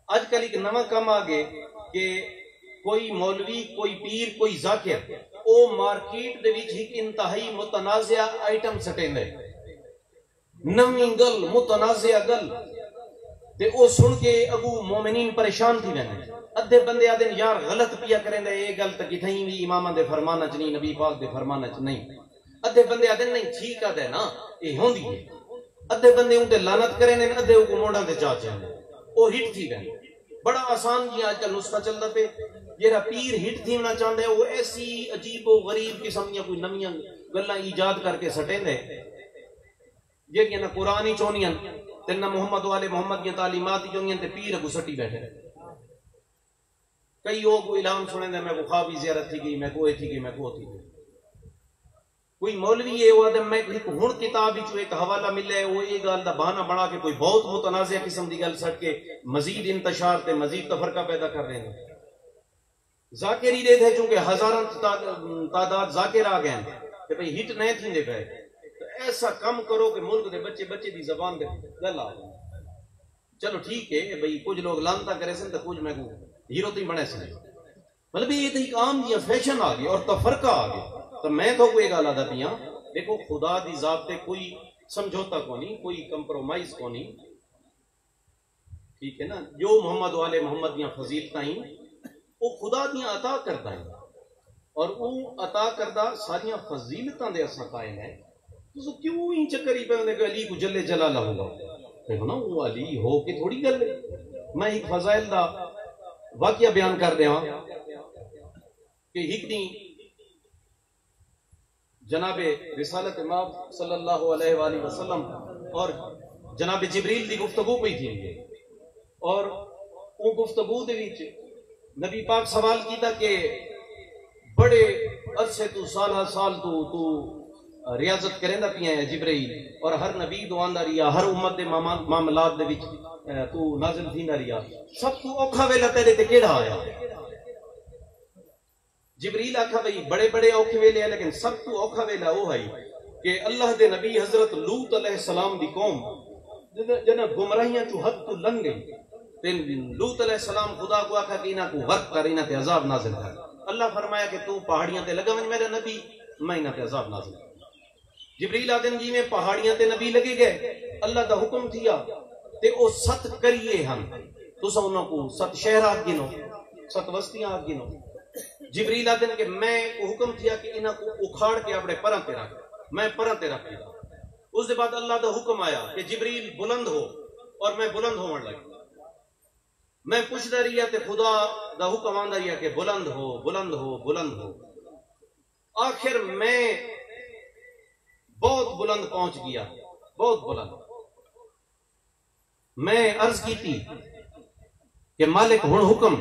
اج کل ایک نواں کم آ گئے کہ کوئی مولوی کوئی پیر کوئی ذاکر او مارکیٹ دے وچ ایک انتہائی متنازع آئٹم سٹیندے، نویں گل متنازع گل تے او سن کے ابو مومنین پریشان تھی ویندے، ادھے بندے آدھے یار غلط پیا کریں دے، یہ گل تے کتھیں بھی اماماں دے فرمانہ چ نہیں، نبی پاک دے فرمانہ چ نہیں، ادھے بندے آدھے نہیں ٹھیک آدھے نا یہ ہوندی ہے، ادھے بندے ان تے لعنت کریں دے، ادھے کو موڑاں تے چا چاہندے، او ہٹ تھی ویندے۔ بڑا آسان جی آج کل نسخہ چلدا پے، جیڑا پیر ہٹ تھی ہونا چاہندے وہ ایسی عجیب و غریب قسم دیاں کوئی نویاں گلاں ایجاد کر کے سٹیندے جیڑیاں نہ قرآن ہی چونیاں تینا محمد والے محمد کی تعلیمات جو ہیں تے پیر کو سٹی بیٹھے کئی وہ کو اعلان سنے دے میں کو خوابی زیارت تھی گئی میں کو تھی گئی میں کو تھی گئی کوئی مولوی ہے وہ آدم میں ہن کتاب جو ایک حوالہ ملے وہ یہ گل دا بہانہ بنا کے کوئی بہت متنازع قسم دی گل سٹ کے مزید انتشار تے مزید تفرقہ پیدا کر رہے ہیں ذاکر ہی دے تھے چونکہ ہزاراں تعداد ذاکر آ گئے کہ بھئی ہٹ نہیں تھیندے پے تو ایسا کم کرو کہ ملک دے بچے بچے دی زبان دے گل آ چلو ٹھیک ہے بھئی کچھ لوگ لانتا کرے سن تو کچھ میں کو ہیرو تو ہی بنے سن مطلب یہ تو ایک عام دیا فیشن آ گیا اور تفرقہ آ گیا تو میں تو کوئی گل آدھا پیاں دیکھو خدا دی ذات تے کوئی سمجھوتا کو نہیں کوئی کمپرومائز کو نہیں ٹھیک ہے نا جو محمد والے محمد دیاں فضیلتاں ہیں وہ خدا دیاں عطا کرتا ہے اور وہ عطا کردہ ساریاں فضیلتاں دے اساں قائم ہے تو کیوں ہی چکری پہ ہونے کہ علی کو جلے جلالہ ہوگا دیکھو نا وہ علی ہو کے تھوڑی گل ہے میں ایک فضائل دا واقعہ بیان کر دیا کہ ایک دن جناب رسالت امام صلی اللہ علیہ وآلہ وسلم اور جناب جبریل دی گفتگو پہ تھی اور وہ گفتگو دے وچ نبی پاک سوال کیتا کہ بڑے عرصے تو سالہ سال تو ریاضت کریں دا پیا ہے جبریل اور ہر نبی دوان دا ریا ہر امت دے معاملات دے وچ تو نازل تھی دا ریا سب تو اوکھا ویلا تیرے تے کیڑا آیا جبریل آکھا بھئی بڑے بڑے اوکھے ویلے ہیں لیکن سب تو اوکھا ویلا وہ ہے کہ اللہ دے نبی حضرت لوط علیہ السلام دی قوم جنہ گمراہیاں چو حد تو لنگ گئی لوط علیہ السلام خدا کو آکھا کہ انہاں کو غرق کر انہاں تے عذاب نازل کر اللہ فرمایا کہ تو پہاڑیاں تے لگا ون میرا نبی میں انہاں تے عذاب نازل کر جبریل آدن جی میں پہاڑیاں تے نبی لگے گئے اللہ دا حکم تھیا تے او 7 کریے ہم تساں انہاں کو 7 شہرات گنو 7 بستیاں گنو جبریل آدن کہ میں کو حکم تھیا کہ انہاں کو اکھاڑ کے اپنے پراں تے رکھ میں پراں تے رکھ دیا اس دے بعد اللہ دا حکم آیا کہ جبریل بلند ہو اور میں بلند ہون لگا میں پوچھتا رہیا تے خدا دا حکم آندا رہیا کہ بلند ہو بلند ہو بلند ہو آخر میں بہت بلند پہنچ گیا بہت بلند میں عرض کی تھی کہ مالک ہن حکم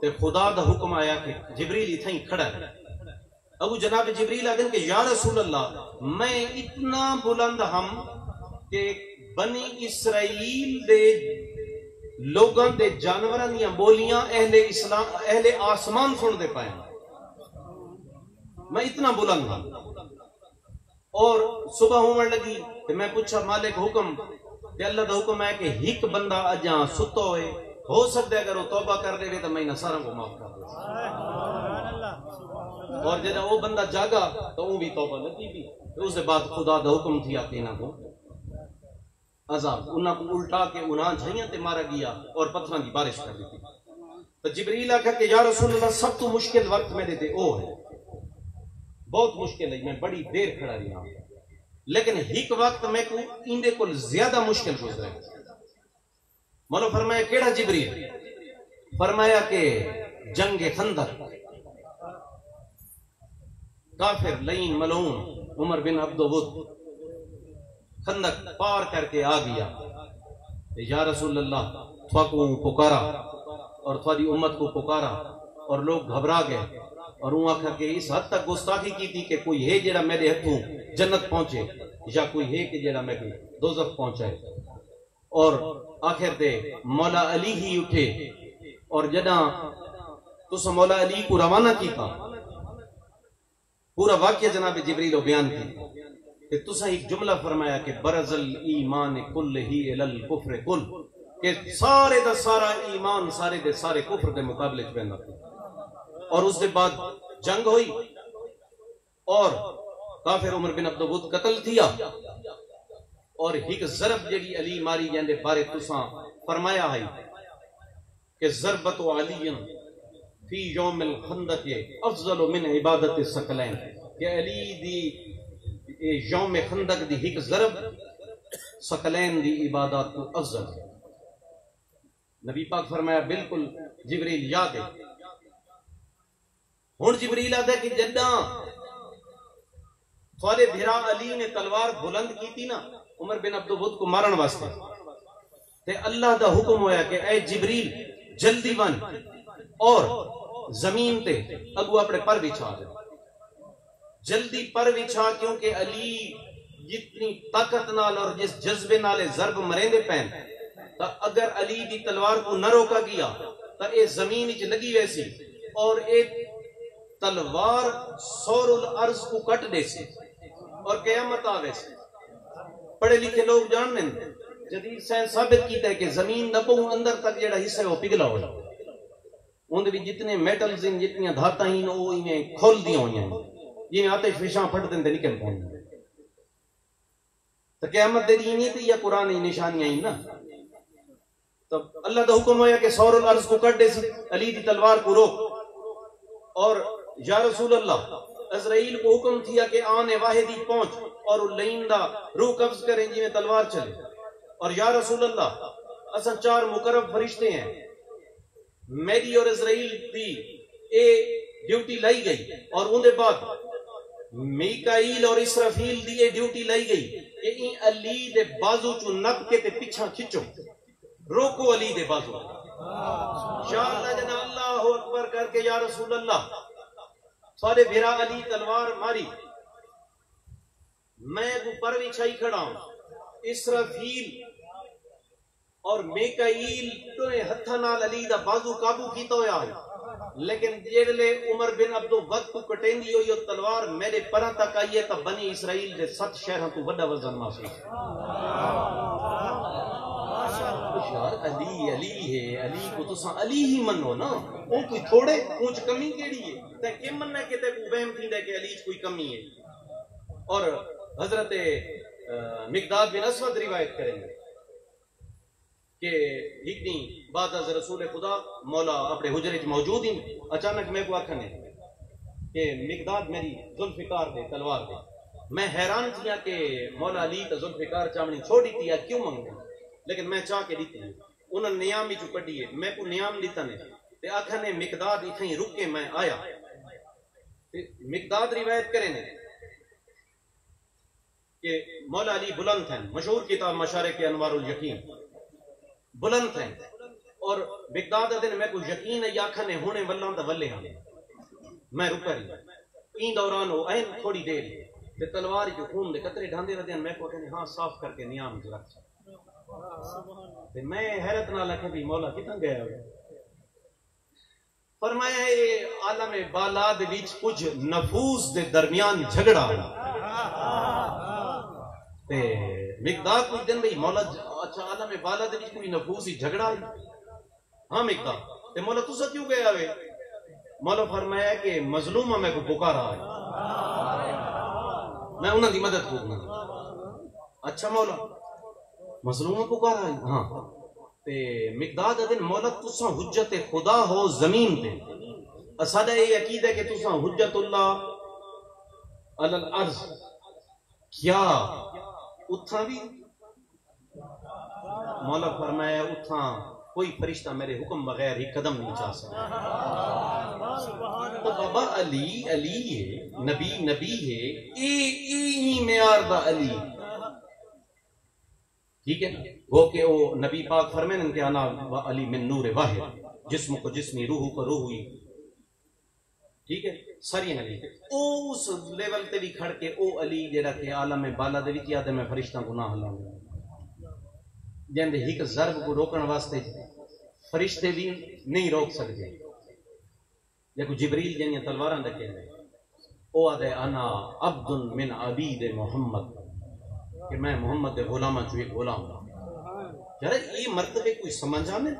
تے خدا دا حکم آیا کہ جبریل اتھا ہی کھڑا ہے ابو جناب جبریل آدھیں کہ یا رسول اللہ میں اتنا بلند ہم کہ بنی اسرائیل دے لوگاں دے جانوران دیاں بولیاں اہل آسمان سن دے پائیں میں اتنا بلند ہوں اور صبح ہومن لگی کہ میں پوچھا مالک حکم کہ اللہ دا حکم ہے کہ ایک بندہ اجاں ستو ہوئے ہو سکتا ہے اگر وہ توبہ کر دے تو میں انہاں سارا کو معاف کر دوں اور جب وہ بندہ جاگا تو وہ بھی توبہ لگی بھی اس کے بعد خدا دا حکم تھیا کہ انہاں کو عذاب انہاں کو الٹا کے انہاں جھائیاں تے مارا گیا اور پتھراں دی بارش کر دی تو جبریل آکھا کہ یا رسول اللہ سب تو مشکل وقت میرے تے او ہے بہت مشکل ہے میں بڑی دیر کھڑا رہا لیکن ایک وقت میں کو اندے کو زیادہ مشکل گزرے مولو فرمایا کیڑا جبریل فرمایا کہ جنگ خندق کافر لین ملعون عمر بن عبد ود خندق پار کر کے آ گیا یا رسول اللہ تھوا کو پکارا اور تھوڑی امت کو پکارا اور لوگ گھبرا گئے اور وہ آکھا کہ اس حد تک گستاخی کی تھی کہ کوئی ہے جڑا میرے ہتھوں جنت پہنچے یا کوئی ہے کہ جڑا میرے دوزخ پہنچائے اور آخر دے مولا علی ہی اٹھے اور جداں تسا مولا علی کو روانہ کیتا پورا واقعہ جناب جبریل و بیان کی کہ تسا ایک جملہ فرمایا کہ برز الایمان کل ہی الالکفر کل کہ سارے دا سارا ایمان سارے دے سارے کفر دے مقابلے چپیندا اور اس دے بعد جنگ ہوئی اور کافر عمر بن عبد ود قتل تھیا اور ایک ضرب جڑی علی ماری جاندے بارے تساں فرمایا ہے کہ ضربت علی فی یوم الخندق افضل من عبادت الثقلین کہ علی دی یوم خندق دی ایک ضرب ثقلین دی عبادات کو افضل ہے نبی پاک فرمایا بالکل جبریل یاد ہے ہن جبریل آتا ہے کہ جداں تھوڑے بھرا علی نے تلوار بلند کی تھی نا عمر بن عبد ود کو مارن واسطے تے اللہ دا حکم ہویا کہ اے جبریل جلدی ون اور زمین تے اگو اپنے پر بچھا دے، جلدی پر بچھا، کیونکہ علی جتنی طاقت نال اور جس جذبے نال ضرب مریندے پین تا اگر علی دی تلوار کو نہ روکا گیا تا اے زمین وچ لگی ویسی اور اے تلوار سور الارض کو کٹ دے سی اور قیامت آوے سی۔ پڑھے لکھے لوگ جان لیں جدید سائنس ثابت کیتا ہے کہ زمین دا بہت اندر تک جڑا حصہ ہے وہ پگھلا ہویا، اون بھی جتنے میٹلز ہیں جتنی دھاتاں ہیں وہ انہیں کھول دی ہوئی ہیں، جنہیں آتے فشاں پھٹ دیں دے نکل پہنچ ہیں۔ تو قیامت دے دینی تھی یا قرآن ہی نشانیاں ہی نا؟ تو اللہ دا حکم ہویا کہ سور الارض کو کٹ دے سی، علی دی تلوار کو روک، اور یا رسول اللہ عزرائیل کو حکم تھیا کہ آنے واحدی پہنچ اور لین دا روح قبض کریں جی میں تلوار چلے، اور یا رسول اللہ اساں 4 مقرب فرشتے ہیں، میری اور عزرائیل دی اے ڈیوٹی لائی گئی، اور ان دے بعد میکائیل اور اسرافیل دی اے ڈیوٹی لائی گئی کہ این علی دے بازو چو نب کے تے پیچھا کھچو، روکو علی دے بازو، یا اللہ جنا اللہ اکبر کر کے یا رسول اللہ سارے بھیرا علی تلوار ماری، میں کو پر بچھائی کھڑا ہوں، اسرافیل اور میکائیل تو ہتھاں نال علی دا بازو قابو کیتا ہویا ہے، لیکن جیڑے عمر بن عبد الوقت کو کٹیندی ہوئی تلوار میرے پرا تک آئیے تا بنی اسرائیل دے 7 شہروں تو بڑا وزن محسوس یار علی علی ہے، علی کو تو علی ہی منو نا، وہ کوئی تھوڑے اونچ کمی کیڑی ہے تے کہ مننا کہ تے کو وہم تھیندا کہ علی کوئی کمی ہے۔ اور حضرت مقداد بن اسود روایت کریں گے کہ ایک دن بعد از رسول خدا مولا اپنے حجرے موجود ہی اچانک میں کو آکھنے کہ مقداد میری ذوالفقار دے تلوار دے، میں حیران تھیا کہ مولا علی تا ذوالفقار چامنی چھوڑی تھی کیوں منگنے، لیکن میں چاہ کے دیتی ہوں، انہوں نے نیام ہی جو کڑی ہے، میں کو نیام دیتا نے تے آکھنے مقداد اتھیں رک کے میں آیا۔ مقداد روایت کریں کہ مولا علی بلند ہیں، مشہور کتاب مشارق انوار الیقین، بلند ہیں، اور مقداد دن میں کو یقین ہے آکھنے ہونے واللہ دا ولے ہاں، میں رکا رہی این دوران ہو این تھوڑی دیر تے تلوار جو خون دے قطرے ڈھاندے رہتے ہیں، میں کو کہنے ہاں صاف کر کے نیام جو رکھ سکتا، میں حیرت نہ لکھے بھی مولا کتنا گیا ہوئے، فرمایا ہے عالم بالا دے بیچ کچھ نفوس دے درمیان جھگڑا تے مقداد کچھ دن بھئی مولا اچھا عالم بالا دے بیچ کوئی نفوس ہی جھگڑا ہے، ہاں مقداد تے مولا تو سا کیوں گیا ہوئے، مولا فرمایا کہ مظلومہ میں کو پکارا ہے، میں انہوں دی مدد کرنا، اچھا مولا مظلومہ پکارا ہے، ہاں تے مقداد دن مولا تساں حجت خدا ہو زمین تے، اسادہ یہ عقید ہے کہ تساں حجت اللہ علی الارض، کیا اتھاں بھی؟ مولا فرمایا اتھاں کوئی فرشتہ میرے حکم بغیر ہی قدم نہیں چاہ سکتا، تو بابا علی علی ہے، نبی نبی ہے، ای معیار دا علی، ٹھیک ہے وہ کہ وہ نبی پاک فرمائیں کہ انا علی من نور واحد، جسم کو جسمی روح کو روح ہوئی، ٹھیک ہے ساری علی اس لیول تے بھی کھڑ کے او علی جڑا کہ عالم بالا دے وچ آدم فرشتاں گناہ لاؤں جن دے ایک ضرب کو روکن واسطے فرشتے بھی نہیں روک سکتے، دیکھو جبریل جنیاں تلواراں رکھے ہیں، او آدھے انا عبد من عبید محمد، کہ میں محمد دے غلامہ جو ایک غلام ہوں، یار یہ مرتبے کوئی سمجھ آنے،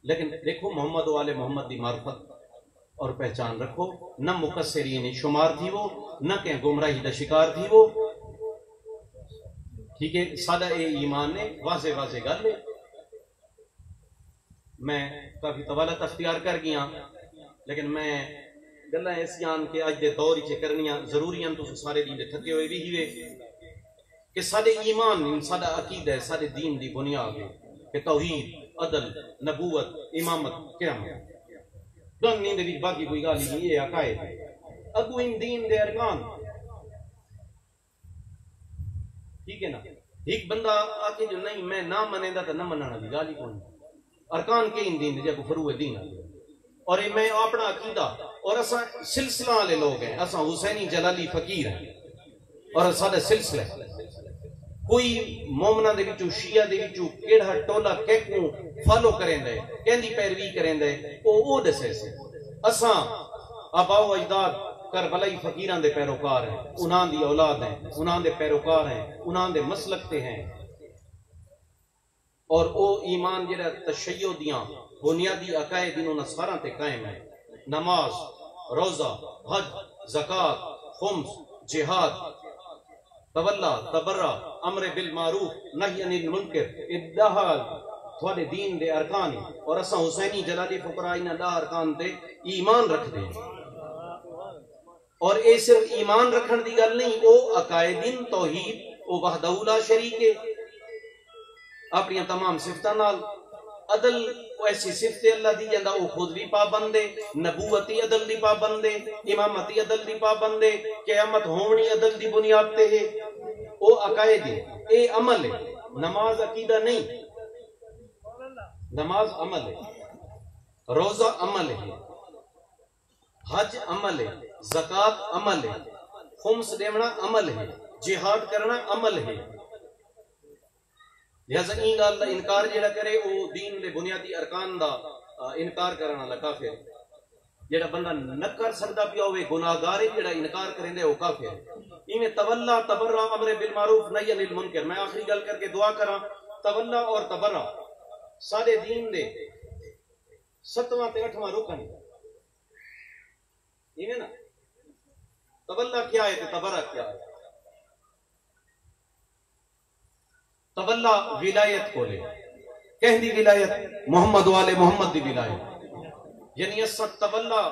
لیکن دیکھو محمد و آل محمد دی معرفت اور پہچان رکھو، نہ مقصرین شمار تھی وہ، نہ کہ گمراہی دا شکار تھی وہ، ٹھیک ہے سادہ اے ایمان نے واضح واضح گل ہے، میں کافی طوالت اختیار کر گیا، لیکن میں گلاں ایسیاں کہ اج دے دور وچ کرنیاں ضروری ہیں، تو سارے دین دے تھکے ہوئے بھی ہوئے کہ سارے ایمان سارا عقیدہ ہے، سارے دین دی بنیاد ہے کہ توحید، عدل، نبوت، امامت، قیامت، دن نیند بھی باقی کوئی گالی نہیں، یہ عقائد اگو ان دین دے ارکان، ٹھیک ہے نا؟ ایک بندہ آکے جو نہیں میں نہ منے دا تو نہ مننا دی گالی کون ارکان کے ان دین جب فروع دین آ اور میں اپنا عقیدہ اور اساں سلسلہ والے لوگ ہیں اساں حسینی جلالی فقیر ہیں اور سارے سلسلے کوئی مومنہ دے وچوں شیعہ دے وچوں کیڑا ٹولا کیکوں فالو کریں دے کہندی پیروی کریں دے او دسے سے اساں آبا و اجداد کربلائی فقیران دے پیروکار ہیں انہاں دی اولاد ہیں انہاں دے پیروکار ہیں انہاں دے مسلک تے ہیں اور او ایمان جڑا تشیع دیاں بنیادی عقائد انہوں نے سارا تے قائم ہے نماز روزہ حج زکوٰۃ خمس جہاد تولا تبرہ امر بالمعروف نہی عن المنکر ادہا تھوڑے دین دے ارکان اور اساں حسینی جلالی فقراء انہاں دا ارکان تے ایمان رکھ دیں اور اے صرف ایمان رکھن دی گل نہیں او عقائدین توحید او وحدہ لا شریک ہے اپنی تمام صفتاں نال عدل ایسی صفت اللہ دی جندہ او خود بھی پابند ہے نبوتی عدل دی پابند ہے امامتی عدل دی پابند ہے قیامت ہونی عدل دی بنیاد تے ہے او عقائد ہے اے عمل ہے نماز عقیدہ نہیں نماز عمل ہے روزہ عمل ہے حج عمل ہے زکوٰۃ عمل ہے خمس دیونا عمل ہے جہاد کرنا عمل ہے لہذا این گل دا انکار جڑا کرے او دین دے بنیادی ارکان دا انکار کرنا لا کافر جڑا بندہ نہ کر سکدا پیا ہوے گناہگار ہے جڑا انکار کریندے او کافر ہے ایویں تولا تبرع امر بالمعروف نہی عن المنکر میں آخری گل کر کے دعا کراں تولا اور تبرع سارے دین دے 7واں تے 8واں رکن ایویں نا تولا کیا ہے تے تبرع کیا ہے تولا ولایت کو لے کہندی ولایت محمد والے محمد دی ولایت یعنی اساں تولا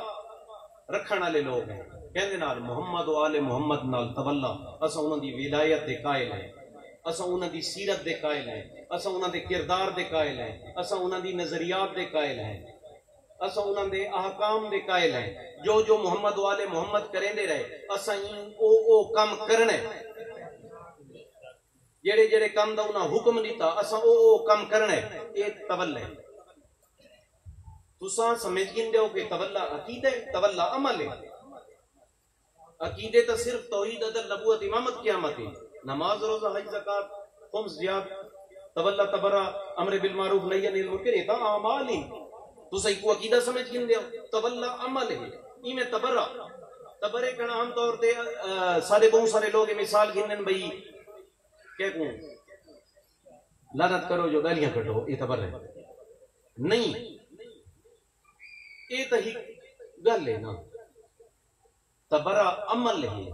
رکھن والے لوگ ہیں کہندے نال محمد والے محمد نال تولا اساں انہاں دی ولایت دے قائل ہیں اساں انہاں دی سیرت دے قائل ہیں اساں انہاں دے کردار دے قائل ہیں اساں انہاں دی نظریات دے قائل ہیں اساں انہاں دے احکام دے قائل ہیں جو محمد والے محمد کریندے رہے اساں او کم کرنے جڑے جڑے کم دا انہاں حکم دیتا اساں او کم کرنے اے تولا ہے تساں سمجھ گندے ہو کہ تولا عقیدہ ہے تولا عمل ہے عقیدے تو صرف توحید عدل نبوت امامت قیامت ہے نماز روزہ حج زکوٰۃ خمس جہاد تولا تبرع امر بالمعروف نہی عن المنکر یہ تو اعمال ہیں تساں کو عقیدہ سمجھ گندے ہو تولا عمل ہے ایویں تبرع تبرع کنا عام طور تے سارے بہت سارے لوگ مثال گنن بھئی کہ کہوں لعنت کرو جو گالیاں کٹو یہ تبرع ہے نہیں یہ تو ہی گل ہے نا تبرع عمل ہے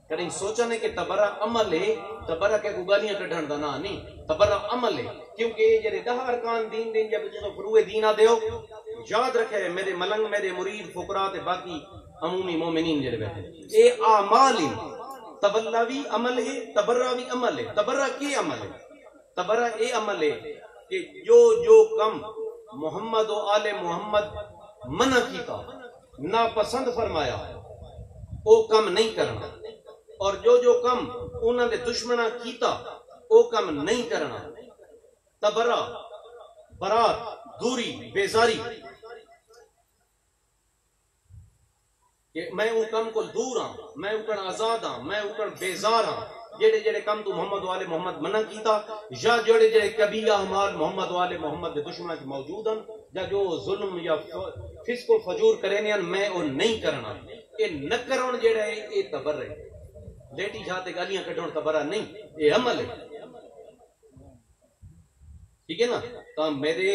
کہیں سوچا نہیں کہ تبرع عمل ہے تبرع کہ گالیاں کٹھن دا نا نہیں تبرع عمل ہے کیونکہ یہ جڑے 10 ارکان دین جب تو فروع دین آ دیو یاد رکھے میرے ملنگ میرے مرید فقراء تے باقی عمومی مومنین جڑے بیٹھے اے اعمال ہیں تولا بھی عمل ہے تبرع بھی عمل ہے تبرع کی عمل ہے تبرع اے عمل ہے کہ جو کم محمد و آل محمد منع کیتا ناپسند فرمایا او کم نہیں کرنا اور جو کم انہاں دے دشمناں کیتا او کم نہیں کرنا تبرع برات دوری بیزاری کہ میں او کم کو دور ہاں میں او کن آزاد ہاں میں او کن بیزار ہاں جڑے جڑے کم تو محمد والے محمد منع کیتا یا جڑے جڑے کبیرہ اعمال محمد والے محمد دے دشمناں موجود ہیں یا جو ظلم یا فسق و فجور کرنے ہیں میں او نہیں کرنا اے نہ کرن جڑا ہے اے تبرع ہے لیٹی جاتے گالیاں کڈن تبرع نہیں اے عمل ہے ٹھیک ہے نا تو میرے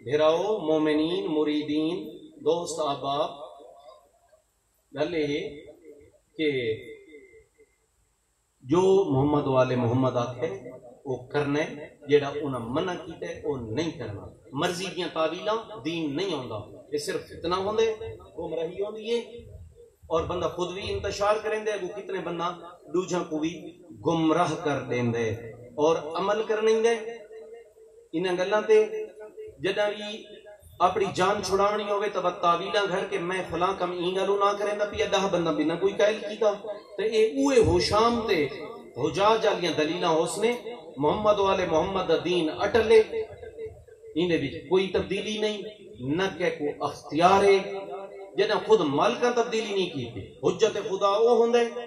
بھراؤ مومنین مریدین دوست احباب گل یہ کہ جو محمد والے محمد آکھے وہ کرنے جیڑا انہاں منع کیتے وہ نہیں کرنا مرضی دیاں تعویلاں دین نہیں ہوندا یہ صرف فتنہ ہوندے گمراہی ہوندی ہے اور بندہ خود بھی انتشار کریں دے وہ کتنے بندہ دوجھاں کو بھی گمراہ کر دیں دے اور عمل کرنے دے انہاں گلاں تے جداں بھی اپنی جان چھڑاونی ہوئے تو تعویلاں گھر کے میں فلاں کم این گلو نہ کریں دا پیا 10 بندہ بنا کوئی قائل کیتا تے اے اوے ہوشام تے حجاج والیاں دلیلاں اس نے محمد والے محمد دا دین اٹلے ان وچ کوئی تبدیلی نہیں نہ کہ کوئی اختیار ہے جنہاں خود مالکاں تبدیلی نہیں کی حجت خدا وہ ہوندا ہے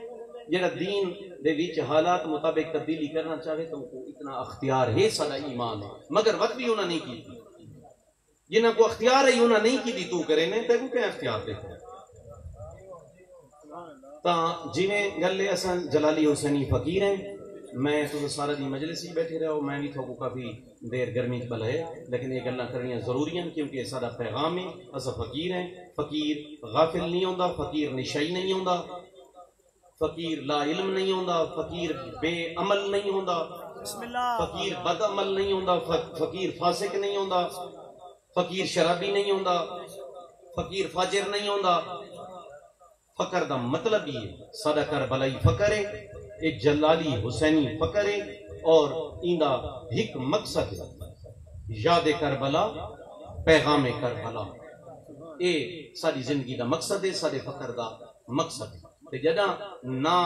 جڑا دین دے وچ حالات مطابق تبدیلی کرنا چاہے تو کو اتنا اختیار ہے سارا ایمان ہے مگر وقت بھی انہاں نہیں کی جنہاں کو اختیار ہے انہاں نہیں کی تو کرے نے تے کو کیا اختیار دے تا جویں گل اساں جلالی حسینی فقیر ہیں میں تو سارا دی مجلس ہی بیٹھے رہو میں بھی تو کافی دیر گرمی چ ہے لیکن یہ گلاں کرنیاں ضروری ہیں کیونکہ سارا پیغام ہے اساں فقیر ہیں فقیر غافل نہیں ہوندا فقیر نشئی نہیں ہوندا فقیر لا علم نہیں ہوندا فقیر بے عمل نہیں ہوندا فقیر بد عمل نہیں ہوندا فقیر فاسق نہیں ہوندا فقیر شرابی نہیں ہوندا فقیر فاجر نہیں ہوندا فقر دا مطلب ہی ہے سادہ کربلائی فقر ہے ایک جلالی حسینی فقر ہے اور ایندا ایک مقصد ہے یاد کربلا پیغام کربلا اے ساری زندگی دا مقصد ہے سارے فقر دا مقصد ہے تے جدا نا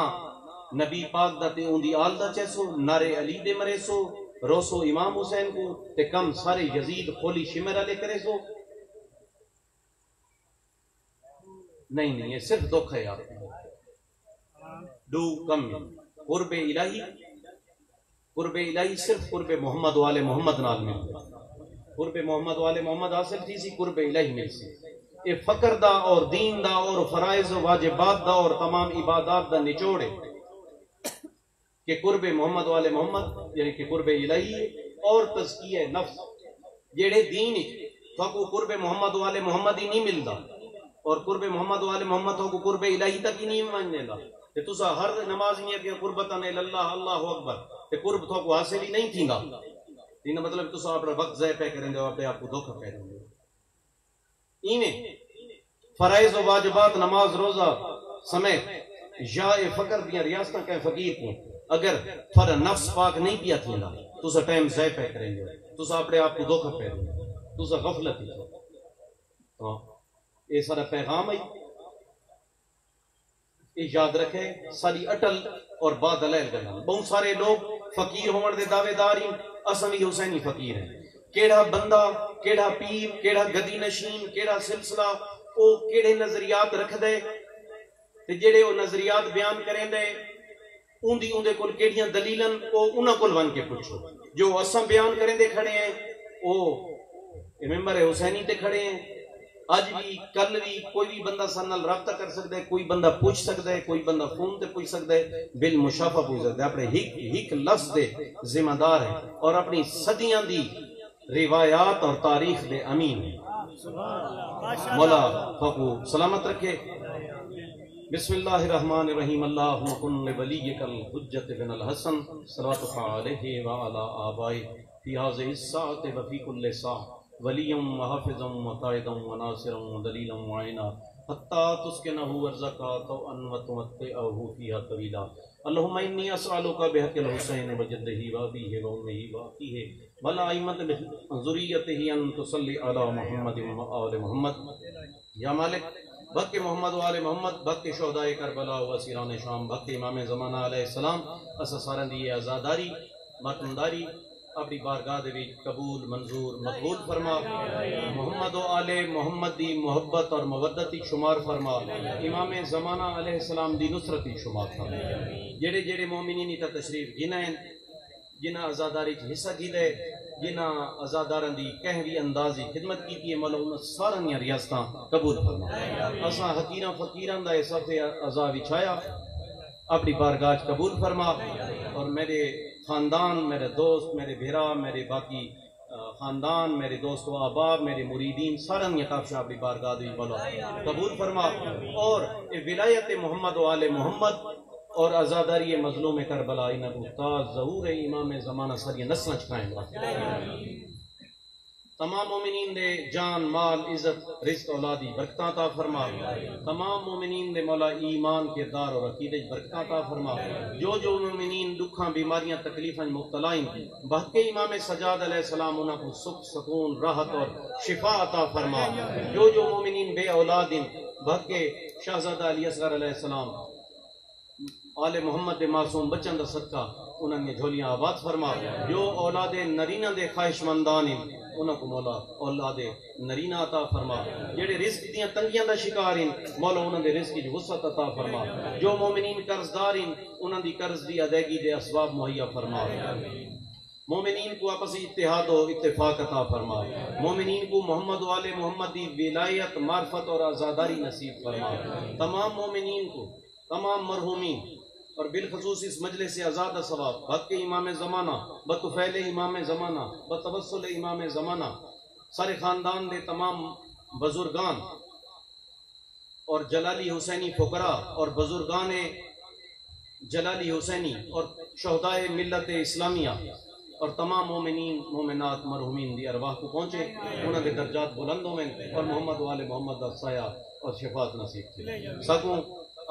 نبی پاک دا تے اوندی آل دا چیسو نارے علی دے مرے سو روسو امام حسین کو تے کم سارے یزید خولی شمر علیہ کرے سو نہیں یہ صرف دکھ ہے آپ دو کم قرب الہی صرف قرب محمد والے محمد نال مل قرب محمد والے محمد حاصل تھی سی قرب الہی مل سی اے فقر دا اور دین دا اور فرائض و واجبات دا اور تمام عبادات دا نچوڑ ہے کہ قرب محمد والے محمد یعنی کہ قرب الہی اور تزکیہ نفس جڑے دین تو قرب محمد والے محمد ہی نہیں ملدا اور قرب محمد والے محمد کو قرب الہی تک ہی نہیں ماننے دا کہ تسا ہر نماز میں کہ قربتن اللہ اللہ اکبر تے قرب تو کو حاصل ہی نہیں تھیندا ان مطلب تسا اپنا وقت ضائع پہ کریں دے اپنے آپ کو دھوکا پہ دیں گے ایویں فرائض و واجبات نماز روزہ سمیت یا فقر دیاں ریاستاں کہ فقیر کو اگر تھوڑا نفس پاک نہیں پیا تھیندا تسا ٹائم ضائع پہ کریں گے تسا اپنے آپ کو دھوکا پہ دیں گے تسا غفلت ہی ہاں یہ سارا پیغام ہے یہ یاد رکھے ساری اٹل اور بعد علیہ گلاں بہت سارے لوگ فقیر ہون دے دعوے دار ہیں اساں بھی حسینی فقیر ہیں کیڑا بندہ کیڑا پیر کیڑا گدی نشین کیڑا سلسلہ او کیڑے نظریات رکھ دے تے جڑے او نظریات بیان کریں دے اوندی اوندے کول کیڑیاں دلیلاں او انہاں کول ون کے پوچھو جو اساں بیان کریں دے کھڑے ہیں او ممبر حسینی تے کھڑے ہیں اج بھی کل بھی کوئی بھی بندہ سن نال رابطہ کر سکتا ہے کوئی بندہ پوچھ سکتا ہے کوئی بندہ فون تے پوچھ سکتا ہے بالمشافہ پوچھ سکتا ہے اپنے ہک لفظ دے ذمہ دار ہے اور اپنی صدیاں دی روایات اور تاریخ دے امین ہے مولا فقو سلامت رکھے بسم اللہ الرحمن الرحیم اللہم کن لولیک الحجت بن الحسن صلواتک علیہ وعلی آبائہ فی هذه الساعة وفی کل ساعة ولیم وحافظا وقائدا وناصرا ودلیلا وعینا حتی تسکنہ ورزقا طوعا وتمتعہ فیہا طویلا اللہم انی اسألک بحق الحسین وجدہ وابیہ وامہ واخیہ والائمۃ ذریتہ ان تصلی علی محمد وآل محمد یا مالک بھک محمد وآل محمد بھک شہداء کربلا و اسیران شام بھک امام زمانہ علیہ السلام اسا سارن دی آزاداری ماتمداری اپنی بارگاہ دے وچ قبول منظور مقبول فرما محمد و آل محمد دی محبت اور مودت شمار فرما امام زمانہ علیہ السلام دی نصرت شمار فرما جڑے جڑے مومنین تا تشریف گنائیں جنہ عزاداری چ حصہ گیلے جنہ عزاداران دی کہوی اندازی خدمت کیتی ہے مولا انہاں سارا ریاستاں قبول فرما اساں حقیراں فقیراں دا صف عزا وچھایا اپنی بارگاہ قبول فرما اور میرے خاندان میرے دوست میرے بھیرا میرے باقی خاندان میرے دوست و احباب میرے مریدین سارن یقاب شاہ اپنی بارگاہ دی مولا قبول فرما اور ولایت محمد و آل محمد اور آزاداری مظلوم کربلا انہاں تاج ظہور امام زمانہ ساری نسلاں چکائیں تمام مومنین دے جان مال عزت رزق اولادی برکتاں عطا فرما تمام مومنین دے مولا ایمان کردار اور عقیدے برکتاں عطا فرما جو مومنین دکھاں بیماریاں تکلیفاں مبتلا ہیں بہکے امام سجاد علیہ السلام انہاں کو سکھ سکون راحت اور شفا عطا فرما جو مومنین بے اولاد ہیں بہکے شہزادہ علی اصغر علیہ السلام آل محمد دے معصوم بچن دا صدقہ انہاں نے جھولیاں آباد فرما. جو اولاد نرینہ دے خواہش مندان ہیں انہاں کو مولا اولاد نرینہ عطا فرما. جڑے رزق دیاں تنگیاں دا شکار ہیں مولا انہاں دے رزق کی وسعت عطا فرما. جو مومنین قرضدار ہیں انہاں دی قرض دی ادائیگی دے اسباب مہیا فرما. مومنین کو آپسی اتحاد و اتفاق عطا فرما. مومنین کو محمد و آل محمد دی ولایت معرفت اور آزاداری نصیب فرما. تمام مومنین کو تمام مرحومین اور بالخصوص اس مجلس سے آزاد ثواب حق کے امام زمانہ بطفیل امام زمانہ بتوسل امام زمانہ سارے خاندان دے تمام بزرگان اور جلالی حسینی فقراء اور بزرگان جلالی حسینی اور شہدائے ملت اسلامیہ اور تمام مومنین مومنات مرحومین دی ارواح کو پہنچے انہوں نے درجات بلندوں میں اور محمد و آل محمد دا سایہ اور شفاعت نصیب کی. سکوں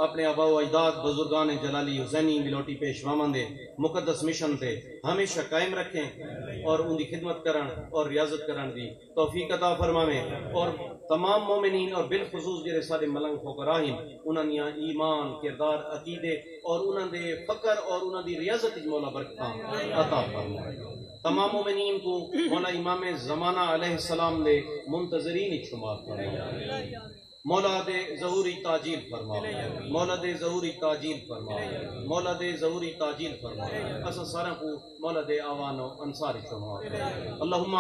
اپنے آبا و اجداد بزرگان جلالی حسینی ملوٹی پیشوا دے مقدس مشن تے ہمیشہ قائم رکھیں اور ان کی خدمت کرن اور ریاضت کرن دی توفیق عطا فرماویں. اور تمام مومنین اور بالخصوص جڑے سارے ملنگ فقراء ہیں انہاں نے ایمان کردار عقیدے اور انہاں دے فقر اور انہاں دی ریاضت کی مولا برکتاں عطا فرمائے. تمام مومنین کو مولا امام زمانہ علیہ السلام دے منتظرین شمار فرمائے. مولا دے ظہوری تاجیل فرما. مولا دے ظہوری تاجیل فرما. مولا دے ظہوری تاجیل فرما. اسا سارا کو مولا دے آوان و انصار شمار. اللہم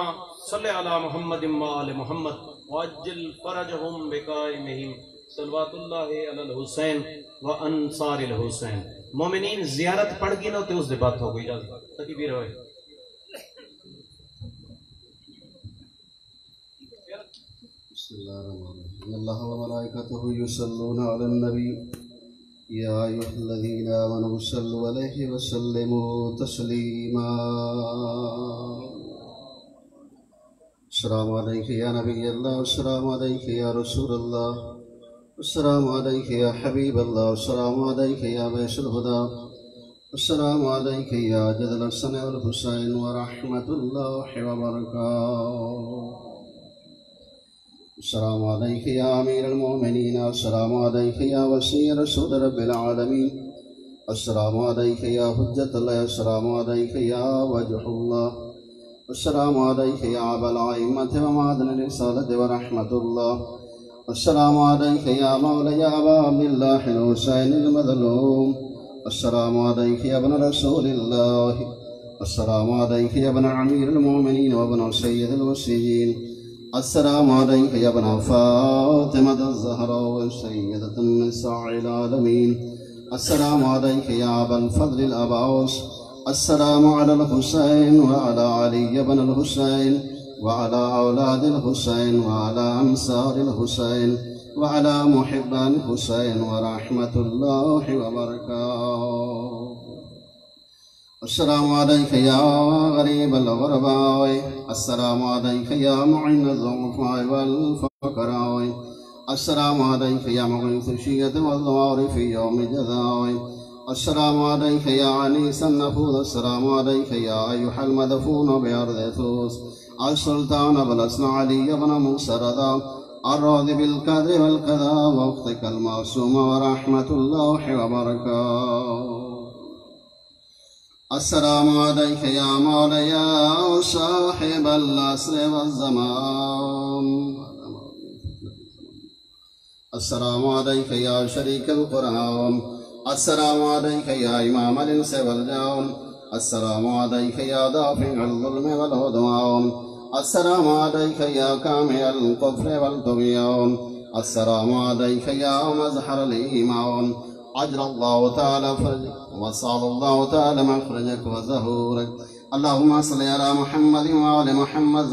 صلی علی محمد و آل محمد وعجل فرجہم بقائمہم صلوات اللہ علی الحسین و انصار الحسین. مومنین زیارت پڑھ گی نہ ہوتے اس دے بات ہو گئی جاتی تکبیر ہوئے.
بسم اللہ الرحمن الرحیم. اللہ وملائکتہ یصلون علی النبی یا ایھا الذین آمنوا صلوا علیہ وسلموا تسلیما. السلام علیک یا نبی اللہ، السلام علیک یا رسول اللہ، السلام علیک یا حبیب اللہ، السلام علیک یا بیس الہدی، السلام علیک یا جد الحسن والحسین ورحمۃ اللہ وبرکاتہ. السلام علیک یا امیر المومنین، السلام علیک یا وسیع رسول رب العالمین، السلام علیک یا حجت اللہ، السلام علیک یا وجہ اللہ، السلام علیک یا ابا الائمۃ ومعدن الرسالۃ ورحمۃ اللہ، السلام علیک یا مولا یا ابا عبداللہ الحسین المظلوم، السلام علیک یا ابن رسول اللہ، السلام علیک یا ابن امیر المومنین وابن سید الوصیین، السلام علیک یا ابن فاطمۃ الزہراء سیدۃ النساء العالمین، السلام علیک یا ابا الفضل العباس، السلام علی الحسین وعلی علی بن الحسین وعلی اولاد الحسین وعلی انصار الحسین وعلی محبان الحسین ورحمۃ اللہ وبرکاتہ. السلام علیک یا غریب الغرباء، السلام علیک یا معین الضعفاء والفقراء، السلام علیک یا مغیث الشیعۃ والضوار فی یوم جزاء، السلام علیک یا انیس النفوس، السلام علیک یا ایھا المدفون بارض ثوس، السلطان ابو الحسن علی بن موسیٰ رضا الراضی بالقدر والقضاء واختک المعصوم ورحمۃ اللہ وبرکاتہ. السلام علیک یا مولا یا صاحب العصر والزمان، السلام علیک یا شریک القرآن، السلام علیک یا امام الانس والجان، السلام علیک یا دافع الظلم والعدوان، السلام علیک یا کامع الکفر والطغیان، السلام علیک یا مظہر الایمان، عجل اللہ تعالی فرجک وصال اللہ تعالی مخرجک وظہورک. اللہم صلی علی محمد وعلی محمد.